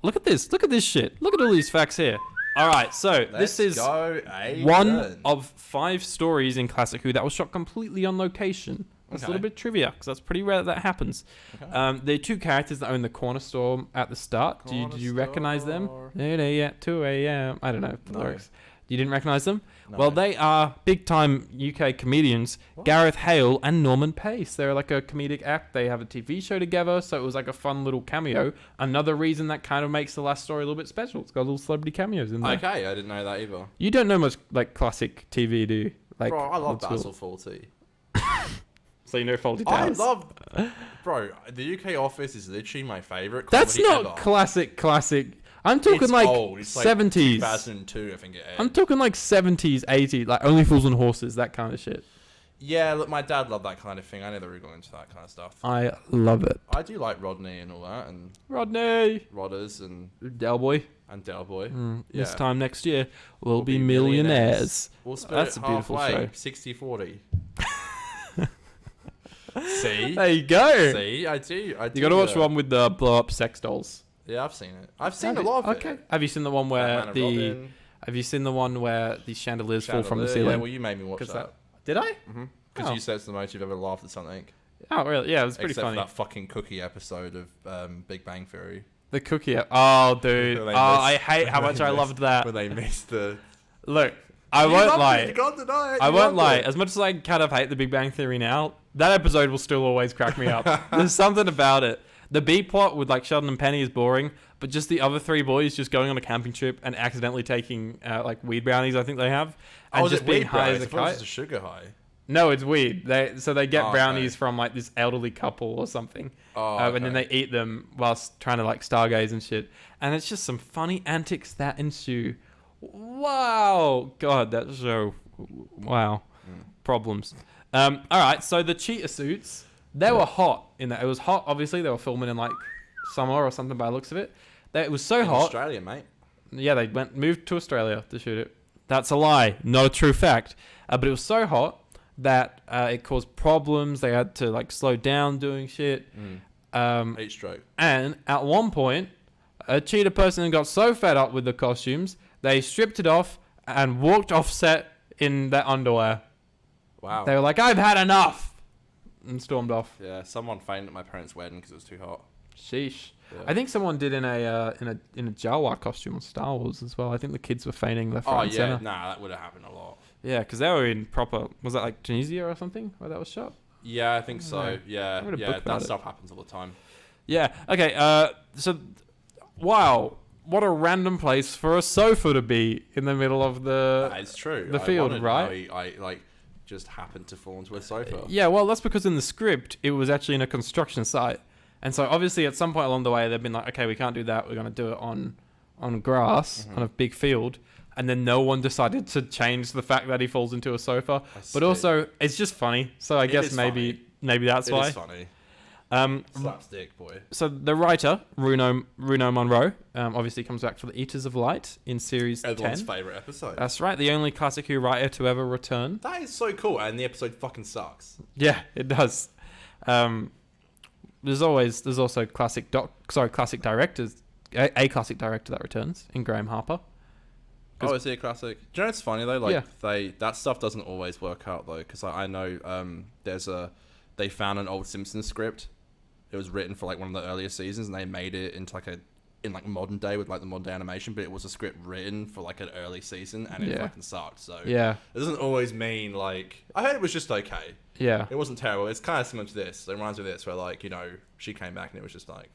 Look at this. Look at this shit. Look at all these facts here. All right, so this is one of 5 stories in Classic Who that was shot completely on location. That's a little bit trivia, because that's pretty rare that happens. Okay. The 2 characters that own the corner store at the start, do you recognize them? 8 a.m., 2 a.m. I don't know the lyrics. You didn't recognize them? No. Well, they are big-time UK comedians, Gareth Hale and Norman Pace. They're like a comedic act. They have a TV show together, so it was like a fun little cameo. Another reason that kind of makes the last story a little bit special. It's got little celebrity cameos in there. Okay, I didn't know that either. You don't know much like classic TV, do you? Like, bro, I love Basil Fawlty. So you know Fawlty Towers? I love... Bro, the UK Office is literally my favourite comedy That's not ever. Classic... I'm talking it's like old. It's 70s. Like 2002, I think it is. I'm talking like 70s, 80s, like Only Fools and Horses, that kind of shit. Yeah, look, my dad loved that kind of thing. I never really got into that kind of stuff. I love it. I do like Rodney and all that, and Rodders and Del Boy. This time next year, we'll be millionaires. We'll split That's a beautiful show. 60-40. See? There you go. See, I do. You got to watch one with the blow up sex dolls. Yeah, I've seen it. I've seen a lot of it. Have you seen the one where Have you seen the one where the chandeliers fall from the ceiling? Yeah, well, you made me watch that. Did I? Mm-hmm. Because you said it's the most you've ever laughed at something. Oh, really? Yeah, it was pretty funny. Except for that fucking cookie episode of Big Bang Theory. The cookie. Oh, dude. I hate how much I loved that. When they missed the. Look, I won't lie. You can't deny it. I won't lie. As much as I kind of hate the Big Bang Theory now, that episode will still always crack me up. There's something about it. The B plot with like Sheldon and Penny is boring, but just the other 3 boys just going on a camping trip and accidentally taking like weed brownies, I think they have, and just being high as a kite. It's a sugar high. No, it's weed. They get brownies from like this elderly couple or something, and then they eat them whilst trying to like stargaze and shit. And it's just some funny antics that ensue. Wow, God, that show. Wow, problems. All right, so the cheetah suits. They were hot in that. It was hot, obviously. They were filming in like summer or something by the looks of it. It was so hot. Australia, mate. Yeah, they moved to Australia to shoot it. That's a lie, not a true fact. But it was so hot that it caused problems. They had to like slow down doing shit. Heat stroke. And at one point, a cheetah person got so fed up with the costumes, they stripped it off and walked off set in their underwear. Wow. They were like, "I've had enough." And stormed off. Yeah, someone fainted at my parents' wedding because it was too hot. Sheesh. Yeah. I think someone did in a Jawa costume on Star Wars as well. I think the kids were fainting left, right, and center. Nah, that would have happened a lot. Yeah, because they were in proper. Was that like Tunisia or something where that was shot? Yeah, I think so. Yeah, that stuff happens all the time. Yeah. Okay. So, wow, what a random place for a sofa to be in the middle of the. It's true. The field, right? I just happened to fall into a sofa. Yeah, well, that's because in the script, it was actually in a construction site. And so obviously at some point along the way, they've been like, okay, we can't do that. We're going to do it on grass, on a big field. And then no one decided to change the fact that he falls into a sofa. But also, it's just funny. So I guess maybe that's why. It is funny. Slapstick Boy. So the writer, Runo Monroe, obviously comes back for the Eaters of Light in series 10. Everyone's favourite episode. That's right. The only Classic Who writer to ever return. That is so cool. And the episode fucking sucks. Yeah, it does. There's also classic directors, a classic director that returns in Graham Harper. Oh, is he a classic? Do you know it's funny though? Like that stuff doesn't always work out though, because I know they found an old Simpsons script. It was written for like one of the earlier seasons, and they made it into like in modern day with like the modern day animation. But it was a script written for like an early season, and it fucking sucked. So it doesn't always mean like I heard it was just okay. Yeah, it wasn't terrible. It's kind of similar to this. It reminds me of this, where like she came back and it was just like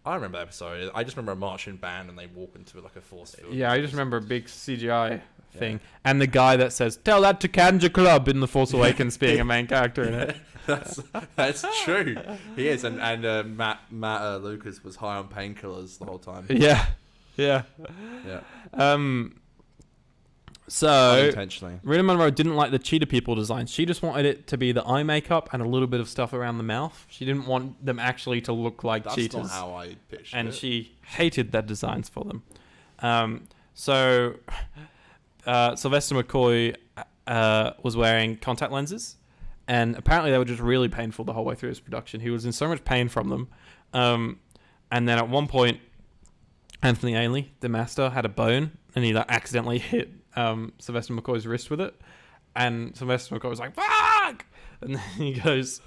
I remember that episode. I just remember a marching band and they walk into like a force field. Yeah, I just remember a big CGI thing and the guy that says "Tell that to Kanja Club" in The Force Awakens being a main character in it. That's true. He is, and Matt Lucas was high on painkillers the whole time. Yeah. So, unintentionally. Rita Monroe didn't like the cheetah people design. She just wanted it to be the eye makeup and a little bit of stuff around the mouth. She didn't want them actually to look like cheetahs. That's not how I pictured and it. she hated their designs for them. So Sylvester McCoy was wearing contact lenses, and apparently they were just really painful the whole way through his production. He was in so much pain from them. And then at one point, Anthony Ainley, the master, had a bone, and he accidentally hit Sylvester McCoy's wrist with it. And Sylvester McCoy was like, "Fuck!" And then he goes,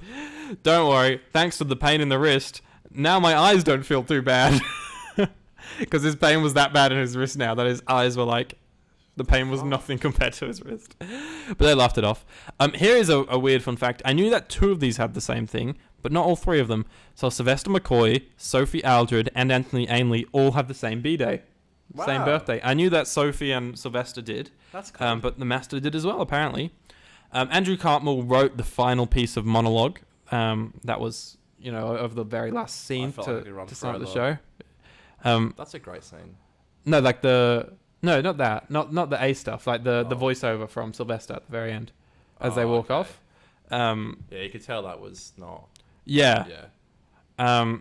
"Don't worry, thanks for the pain in the wrist, now my eyes don't feel too bad." Because his pain was that bad in his wrist now that his eyes were like, the pain was nothing compared to his wrist. But they laughed it off. Here is a weird fun fact. I knew that 2 of these had the same thing, but not all 3 of them. So Sylvester McCoy, Sophie Aldred, and Anthony Ainley all have the same B-day. Wow. Same birthday. I knew that Sophie and Sylvester did. That's cool. But the master did as well, apparently. Andrew Cartmel wrote the final piece of monologue. That was, of the very last scene to start the show. That's a great scene. No, like not that. Not the A stuff. Like the voiceover from Sylvester at the very end as they walk off. Yeah, you could tell that was not. Yeah.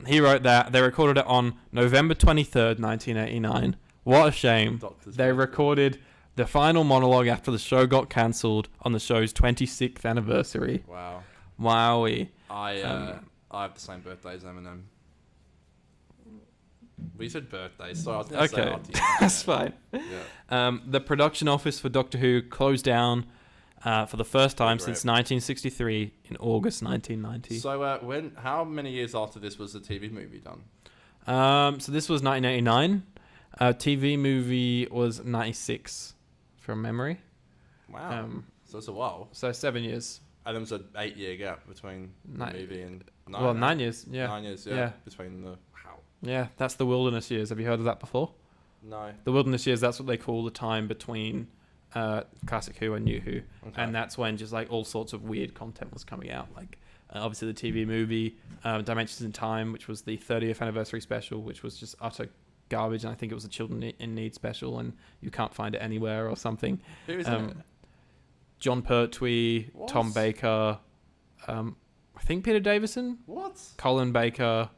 He wrote that. They recorded it on November 23rd, 1989. What a shame. They recorded the final monologue after the show got cancelled on the show's 26th anniversary. Wow. Wowie. I have the same birthday as Eminem. We said birthday, so I was going to say RT. That's fine. Yeah. The production office for Doctor Who closed down for the first time since 1963 in August 1990. So how many years after this was the TV movie done? So this was 1989. TV movie was 96 from memory. Wow. So it's a while. So 7 years. And there was an 8-year gap between the movie and... 9 years, yeah. 9 years, yeah. Between the... Wow. Yeah, that's the wilderness years. Have you heard of that before? No. The wilderness years, that's what they call the time between Classic Who and New Who. Okay. And that's when just like all sorts of weird content was coming out. Like obviously the TV movie, Dimensions in Time, which was the 30th anniversary special, which was just utter garbage. And I think it was a Children in Need special and you can't find it anywhere or something. Who is it? John Pertwee, what? Tom Baker, I think Peter Davison. What? Colin Baker.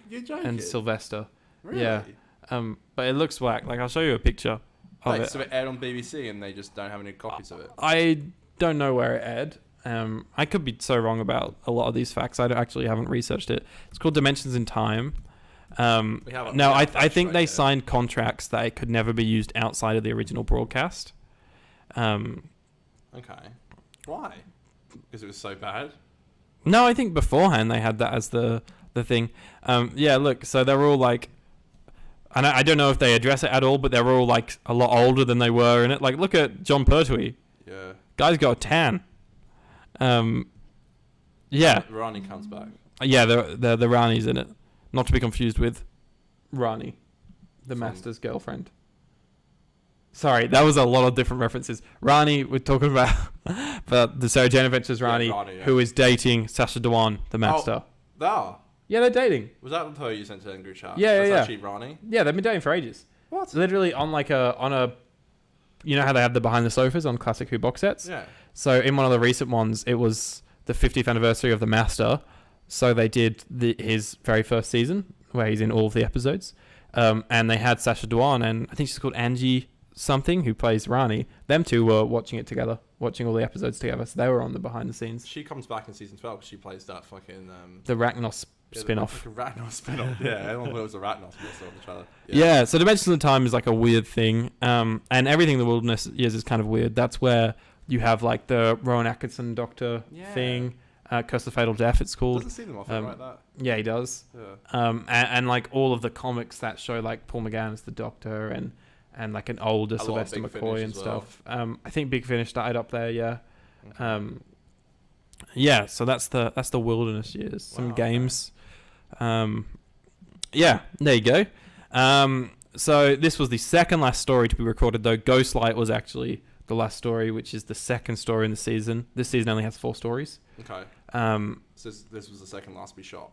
You're joking. And Sylvester. Really? Yeah. But it looks whack. Like I'll show you a picture of it. So it aired on BBC and they just don't have any copies of it? I don't know where it aired. I could be so wrong about a lot of these facts. I haven't researched it. It's called Dimensions in Time. I think they signed contracts that it could never be used outside of the original broadcast. Okay. Why? Because it was so bad? No, I think beforehand they had that as the thing. Yeah, look, so they're all like... And I don't know if they address it at all, but they're all like a lot older than they were in it. Like, look at John Pertwee. Yeah. Guy's got a tan. Yeah. Rani comes back. Yeah, the Rani's in it. Not to be confused with Rani, the Master's girlfriend. Sorry, that was a lot of different references. Rani, we're talking about but the Sarah Jane Adventures Rani, who is dating Sacha Dhawan, the Master. Oh, yeah, they're dating. Was that her you sent to the group chat? Yeah, That's yeah. actually Rani? Yeah, they've been dating for ages. What? Literally on a, you know how they have the behind the sofas on Classic Who box sets? Yeah. So in one of the recent ones, it was the 50th anniversary of the Master. So they did his very first season where he's in all of the episodes. And they had Sacha Dhawan and I think she's called Angie something who plays Rani. Them two were watching it together, watching all the episodes together. So they were on the behind the scenes. She comes back in season 12 because she plays that fucking... the Ragnos spin-off. The Ragnos spin-off, yeah. Everyone thought it was a Ragnos spin-off. Yeah, so Dimensions of Time is like a weird thing. And everything in the Wilderness Years is kind of weird. That's where you have like the Rowan Atkinson Doctor thing. Curse of Fatal Death, it's called. Doesn't see them often like that. Yeah, he does. Yeah. And like all of the comics that show like Paul McGann as the Doctor and like an older Sylvester McCoy and stuff. I think Big Finish started up there, yeah. Okay. Yeah, so that's the Wilderness Years. Some games. Yeah, there you go. So this was the second last story to be recorded, though. Ghostlight was actually the last story, which is the second story in the season. This season only has 4 stories. Okay. So this was the second last to be shot.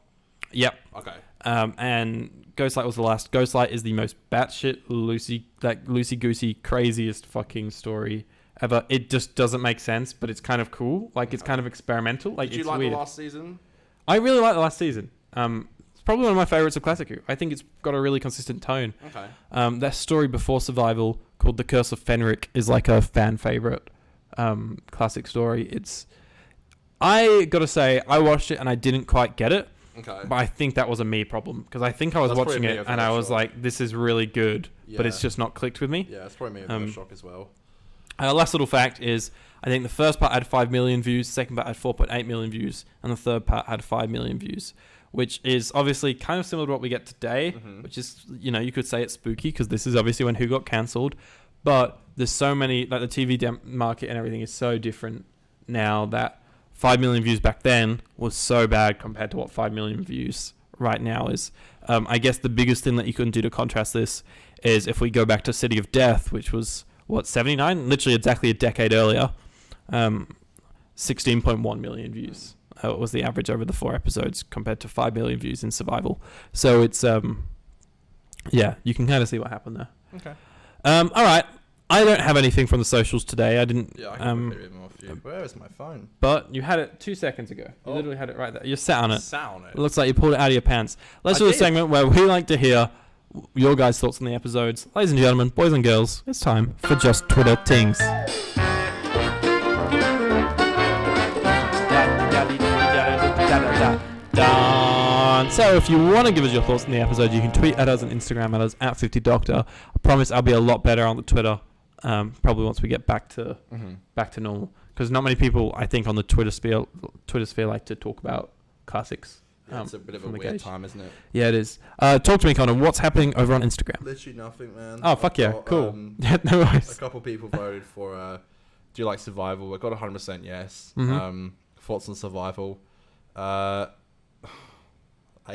Yep. Okay. And Ghostlight was the last. Ghostlight is the most batshit loosey goosey craziest fucking story ever. It just doesn't make sense, but it's kind of cool. Like, it's kind of experimental. Like, Did you it's like weird. the last season? I really like the last season. It's probably one of my favorites of Classic Who. I think it's got a really consistent tone. Okay. That story before Survival called The Curse of Fenric is like a fan favorite classic story. I gotta say, I watched it and I didn't quite get it. Okay. But I think that was a me problem because I think I was watching it and I was like, this is really good, but it's just not clicked with me. Yeah, it's probably me a bit of a shock as well. Last little fact is, I think the first part had 5 million views, the second part had 4.8 million views, and the third part had 5 million views, which is obviously kind of similar to what we get today, which is, you could say it's spooky because this is obviously when Who got cancelled, but there's so many, like the TV market and everything is so different now that 5 million views back then was so bad compared to what 5 million views right now is. I guess the biggest thing that you can do to contrast this is if we go back to City of Death, which was, 79? Literally exactly a decade earlier. 16.1 million views was the average over the 4 episodes compared to 5 million views in Survival. So it's, you can kind of see what happened there. Okay. All right. I don't have anything from the socials today. I didn't. Yeah, I can put it more for you. Where is my phone? But you had it 2 seconds ago. You literally had it right there. You're sat on it. Sat on it. It looks like you pulled it out of your pants. Let's do a segment where we like to hear your guys' thoughts on the episodes. Ladies and gentlemen, boys and girls, it's time for Just Twitter Tings. So if you want to give us your thoughts on the episode, you can tweet at us and Instagram at us at 50doctor. I promise I'll be a lot better on the Twitter probably once we get back to normal, because not many people I think on the Twitter sphere like to talk about classics. Yeah, it's a bit of a weird time, isn't it? Yeah, it is. Talk to me, Connor. What's happening over on Instagram? Literally nothing, man. Oh, fuck yeah. Cool. Yeah, no worries. A couple people voted for do you like Survival? I got 100% yes. Thoughts on Survival. I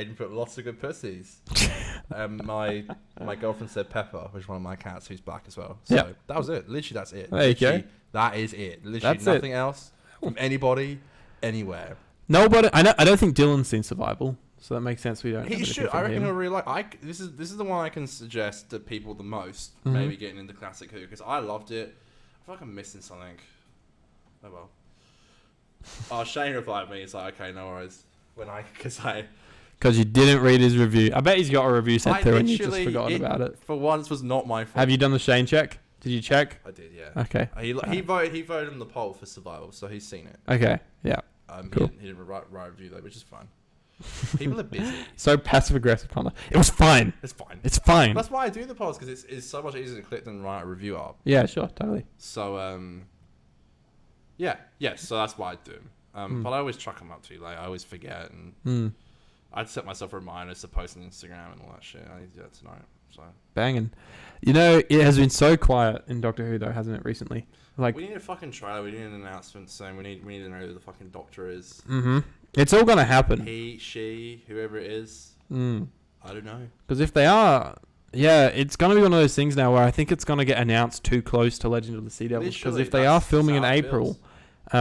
even put lots of good pussies. My girlfriend said Pepper, which is one of my cats who's black as well. So that was it. Literally, that's it. There you go. That is it. Literally That's nothing else from anybody, anywhere. Nobody. I don't think Dylan's seen Survival, so that makes sense. We don't. He should. I reckon he'll really like. This is the one I can suggest to people the most. Maybe getting into Classic Who, because I loved it. I feel like I'm missing something. Oh well. Oh, Shane replied me. He's like, okay, no worries. Because you didn't read his review. I bet he's got a review sent through and you've just forgotten about it. For once, was not my fault. Have you done the Shane check? Did you check? I did, yeah. Okay. He voted in the poll for Survival, so he's seen it. Okay. Yeah. Cool. He didn't write a review though, which is fine. People are busy. So passive aggressive, Connor. It was fine. It's fine. It's fine. That's why I do the polls, because it's so much easier to click than write a review up. Yeah, sure, totally. So so that's why I do them. But I always chuck them up too late. I always forget, and I'd set myself reminders to post on Instagram and all that shit. I need to do that tonight. So banging. It has been so quiet in Doctor Who though, hasn't it, recently? Like, we need a fucking trailer. We need an announcement saying we need to know who the fucking Doctor is. It's all gonna happen. He, she, whoever it is. I don't know. Because if they are, it's gonna be one of those things now where I think it's gonna get announced too close to Legend of the Sea Devils. Because if they are filming in April,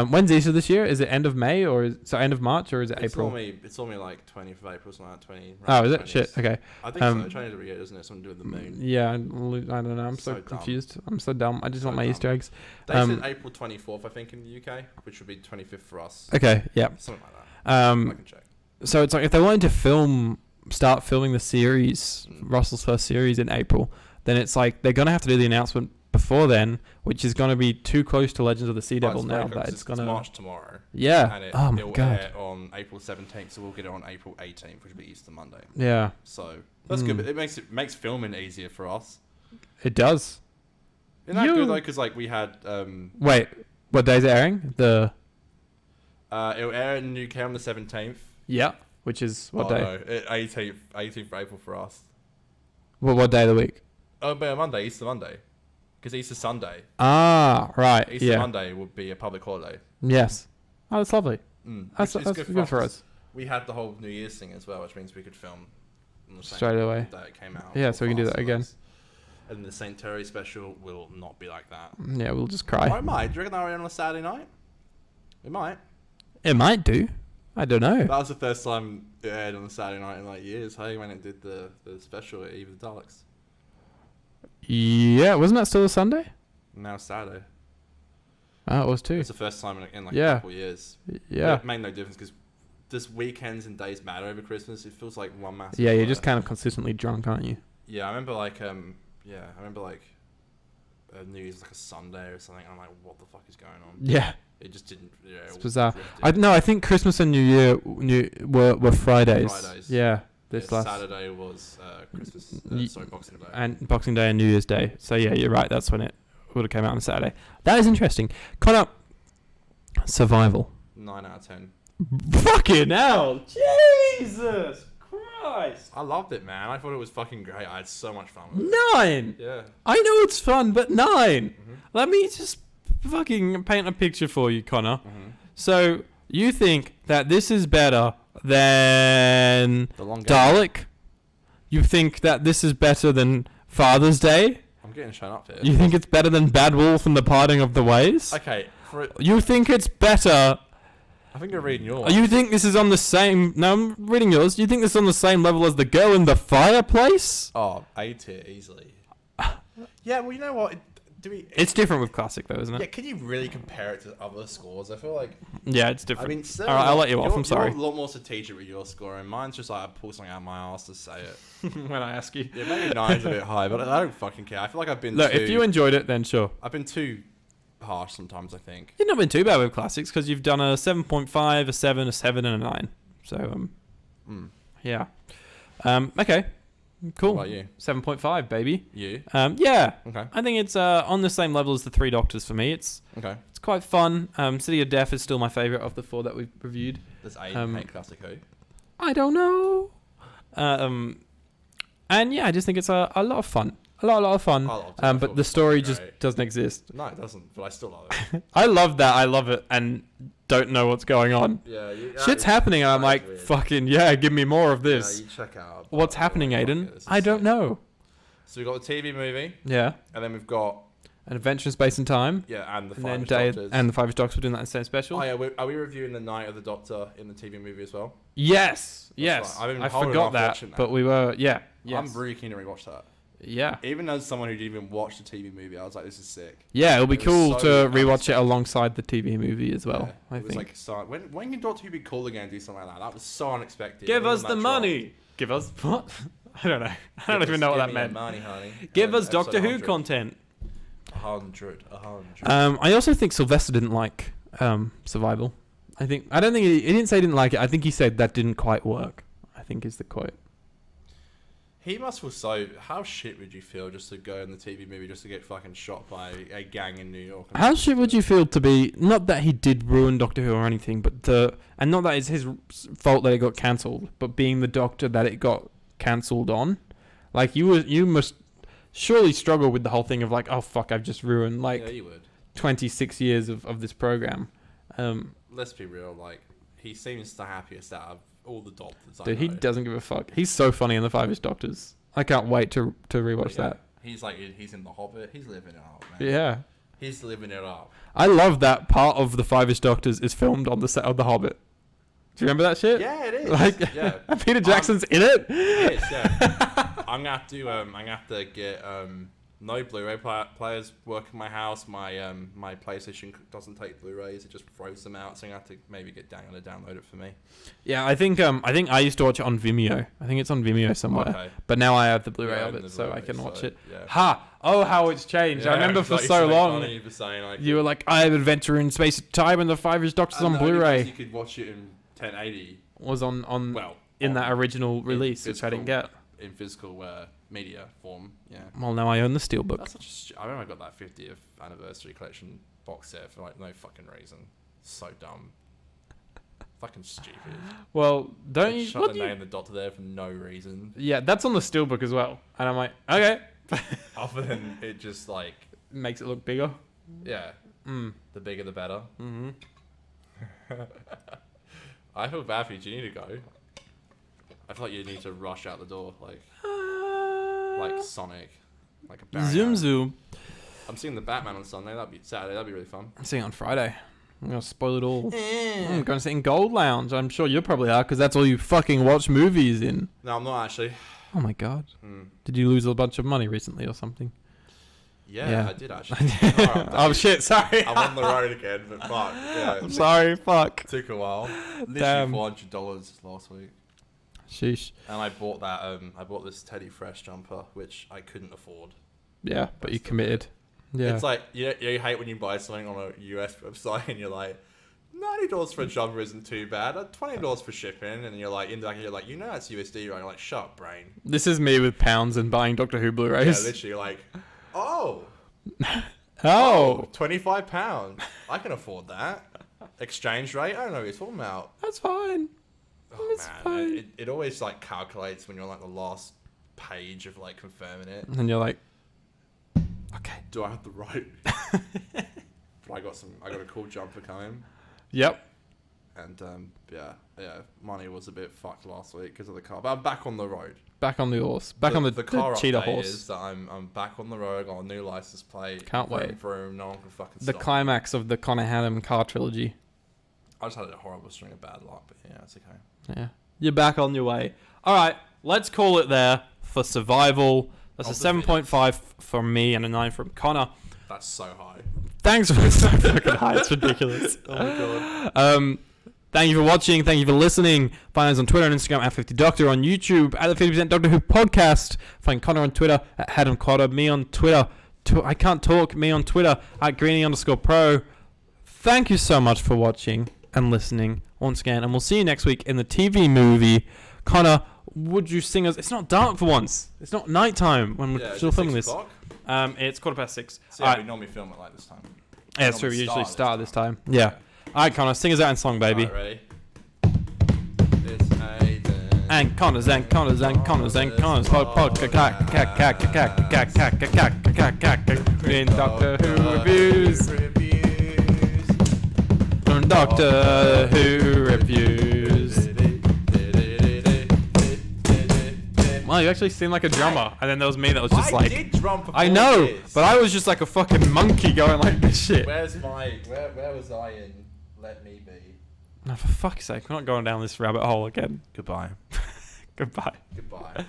when's Easter this year? Is it end of May end of March, or is it April? It's only like 20th of April, something like 20. Oh, is it? 20s. Shit. Okay. I think so. Chinese New Year, isn't it? Something to do with the moon. Yeah, I don't know. I'm so confused. I'm so dumb. I just want my Easter eggs. They said April 24th, I think, in the UK, which would be 25th for us. Okay. Yeah. Something like that. I can check. So it's like if they wanted to start filming the series, Russell's first series in April, then it's like they're gonna have to do the announcement before then, which is going to be too close to Legends of the Sea Devil now. That it's going to March tomorrow. Yeah. And it'll air on April 17th, so we'll get it on April 18th, which will be Easter Monday. Yeah. So that's good. But it makes filming easier for us. It does. Isn't that good though? Because like we had. Wait, what day is it airing? It'll air in the UK on the 17th. Yeah. Which is what day? No, 18th of April for us. Well, what day of the week? Oh, but Monday, Easter Monday. Because Easter Sunday. Ah, right. Easter Monday would be a public holiday. Yes. Oh, that's lovely. That's good for us. We had the whole New Year's thing as well, which means we could film on the same straight away that it came out. Yeah, so we can do that again. And the St. Terry special will not be like that. Yeah, we'll just cry. Or it might. Do you reckon that will be on a Saturday night? It might. It might do. I don't know. That was the first time it aired on a Saturday night in like years. Hey, when it did the special at Eve of the Daleks. Yeah, wasn't that still a Sunday? Now Saturday. Oh, it was too. It's the first time in like Yeah. a couple of years. Yeah. But it made no difference because does weekends and days matter over Christmas? It feels like one massive. Yeah, you're blur. just kind of consistently drunk, aren't you? Yeah, I remember like New Year's like a Sunday or something. I'm like, what the fuck is going on? Yeah. It just didn't. Yeah, It's it bizarre. drifted. I think Christmas and New Year were Fridays. Fridays. Yeah. Yeah, This last Saturday was Christmas. Boxing Day. and Boxing Day and New Year's Day. So yeah, you're right. That's when it would have came out on Saturday. That is interesting. Connor, survival. 9 out of 10. Fucking hell! Jesus Christ! I loved it, man. I thought it was fucking great. I had so much fun with it. 9. Yeah. I know it's fun, but 9. Mm-hmm. Let me just fucking paint a picture for you, Connor. Mm-hmm. So you think that this is better than The long game. Dalek? You think that this is better than Father's Day? I'm getting shown up here. You think it's better than Bad Wolf and the Parting of the Ways? Okay. You think it's better? I think you're reading yours. You think this is on the same? No, I'm reading yours. You think this is on the same level as The Girl in the Fireplace? Oh, A tier easily. Yeah. Well, you know what? It's different with classic though, isn't it? Yeah. Can you really compare it to other scores? I feel like. Yeah, it's different. I mean, still, All right, I'll let you off. you're- I'm sorry. You're a lot more strategic with your scoring. Mine's just like I pull something out of my ass to say it. When I ask you. Yeah, maybe 9's a bit high, but I don't fucking care. I feel like I've been. Look, too, if you enjoyed it, then sure. I've been too harsh sometimes. I think. You've not been too bad with classics because you've done a 7.5, a 7, a 7, and a 9. So yeah. Okay. Cool. What about you? 7.5, baby. You. Yeah. Okay. I think it's on the same level as the Three Doctors for me. It's Okay. quite fun. City of Death is still my favorite of the 4 that we've reviewed. Does Aiden hate classic who? I don't know. And yeah, I just think it's a lot of fun. A lot of fun. I loved it. I thought But it the was story fucking just great. doesn't exist. No, it doesn't. But I still love it. I love that. I love it and don't know what's going on. Yeah. Shit's happening and I'm that is like, weird. fucking yeah, give me more of this. Yeah, you check out. What's happening, Fuck Aiden? it, this is I don't sick. know. So we've got the TV movie, Yeah. and then we've got An Adventure in Space and Time. and the And then Five Day Doctors. and the Five Doctors. We're doing that in the same special. Oh yeah, are we reviewing the Night of the Doctor in the TV movie as well? Yes. Yes. right. I've been I holding forgot off that, watching that. but we were. Yeah. Yes. I'm really keen to rewatch that. Yeah. Even as someone who didn't even watch the TV movie, I was like, this is sick. Yeah, it'll be It was cool so to rewatch it unexpected. alongside the TV movie as well. Yeah, I it was think. like so, when can Doctor Who be cool again? Do something like that. That was so unexpected. Give Even us on the that drop. money. Give us what? I don't know. I don't even know what that Give me your meant. Money, honey. Give us Episode Doctor Who 100. content. 100. I also think Sylvester didn't like Survival. I don't think he didn't say he didn't like it. I think he said that didn't quite work. I think is the quote. He must feel so. How shit would you feel just to go in the TV movie just to get fucking shot by a gang in New York? How shit would you feel to be not that he did ruin Doctor Who or anything, but and not that it's his fault that it got cancelled, but being the Doctor that it got cancelled on, like you must surely struggle with the whole thing of like, oh fuck, I've just ruined like Yeah, you would. 26 years of this program. Let's be real. Like he seems the happiest out of all the Doctors. Dude, I he know. doesn't give a fuck. He's so funny in the Five-ish Doctors. I can't wait to rewatch Yeah. that. He's like he's in the Hobbit. He's living it up, man. Yeah. He's living it up. I love that part of the Five-ish Doctors is filmed on the set of The Hobbit. Do you remember that shit? Yeah, it is. Like, yeah, Peter Jackson's in it. it is. Yeah. I'm gonna have to get no Blu-ray players work in my house. My PlayStation doesn't take Blu-rays; it just throws them out. So I'm gonna have to maybe get Daniel to download it for me. Yeah, I think I used to watch it on Vimeo. I think it's on Vimeo somewhere. Okay. But now I have the Blu-ray Yeah, of and it, the so I Blu-ray, can watch so, it. yeah. Ha! Oh, how it's changed. I Yeah, remember it's for like so something long funny for saying, like, you were like, I have Adventure in Space and Time and the Five-ish Doctors on and only Blu-ray. because you could watch it in 1080. Was on Well, in that on- original release, which I didn't get. in physical media form. Yeah. Well, now I own the Steelbook. That's such a I remember I got that 50th anniversary collection box set for like no fucking reason. So dumb. Fucking stupid. Well, don't They you? shot What the do you name of the Doctor there for no reason. yeah, that's on the Steelbook as well. And I'm like, okay. Other than it just like, Makes it look bigger. yeah, the bigger the better. Mm-hmm. I feel bad for you. Do you need to go? I feel like you need to rush out the door like Sonic. Like a barrier. Zoom zoom. I'm seeing the Batman on Sunday. That'd be Saturday. That'd be really fun. I'm seeing it on Friday. I'm gonna spoil it all. I'm going to sit in Gold Lounge. I'm sure you probably are, because that's all you fucking watch movies in. No, I'm not actually. Oh my god. Mm. Did you lose a bunch of money recently or something? Yeah, I did actually. Oh shit! Sorry. I'm on the road again, but fuck. Yeah, I'm sorry. Fuck. Took a while. Literally Damn. $400 last week. Sheesh. And I bought that. I bought this Teddy Fresh jumper, which I couldn't afford. Yeah, but you committed. Yeah. It's like you hate when you buy something on a US website and you're like, $90 for a jumper isn't too bad. $20 for shipping, and you're like, in the back, you're like, that's USD, right? You're like, shut up, brain. This is me with pounds and buying Doctor Who Blu-rays. Yeah, literally, like, oh, £25. I can afford that. Exchange rate? I don't know what you're talking about. That's fine. Oh It's man, fine. it always like calculates when you're on like the last page of like confirming it. And you're like, okay. Do I have the right? But I got a cool jumper coming. Yep. And yeah, money was a bit fucked last week because of the car. But I'm back on the road. Back on the horse. Back on the car cheetah update horse. Is that I'm back on the road. Got a new license plate. Can't wait. No one can fucking The stop me. climax of the Connor Hannum car trilogy. I just had a horrible string of bad luck, but yeah, it's okay. Yeah. You're back on your way. All right. Let's call it there for survival. That's a 7.5 from me and a 9 from Connor. That's so high. Thanks for so fucking high. It's ridiculous. Oh my god. Thank you for watching. Thank you for listening. Find us on Twitter and Instagram at 50Doctor, on YouTube at the 50% Doctor Who podcast. Find Connor on Twitter at Hadam Cotter. Me on Twitter. I can't talk. Me on Twitter at Greenie_Pro. Thank you so much for watching and listening once again. And we'll see you next week in the TV movie. Connor, would you sing us? It's not dark for once. It's not nighttime when we're still filming this. It's 6:15. So yeah, we normally film it like this time. Yeah, it's true. We usually start this time. Yeah. All right, Connor, sing us out in song, baby. All right, ready? It's Aiden. And Connors and Connors and Connors and Connors. In Doctor Who reviews. Doctor Who reviews. Wow, you actually seem like a drummer, and then there was me that was just like. I did drum before. I know, this. but I was just like a fucking monkey going like this shit. Where was I in Let Me Be? No, for fuck's sake, we're not going down this rabbit hole again. Goodbye. Goodbye. Goodbye.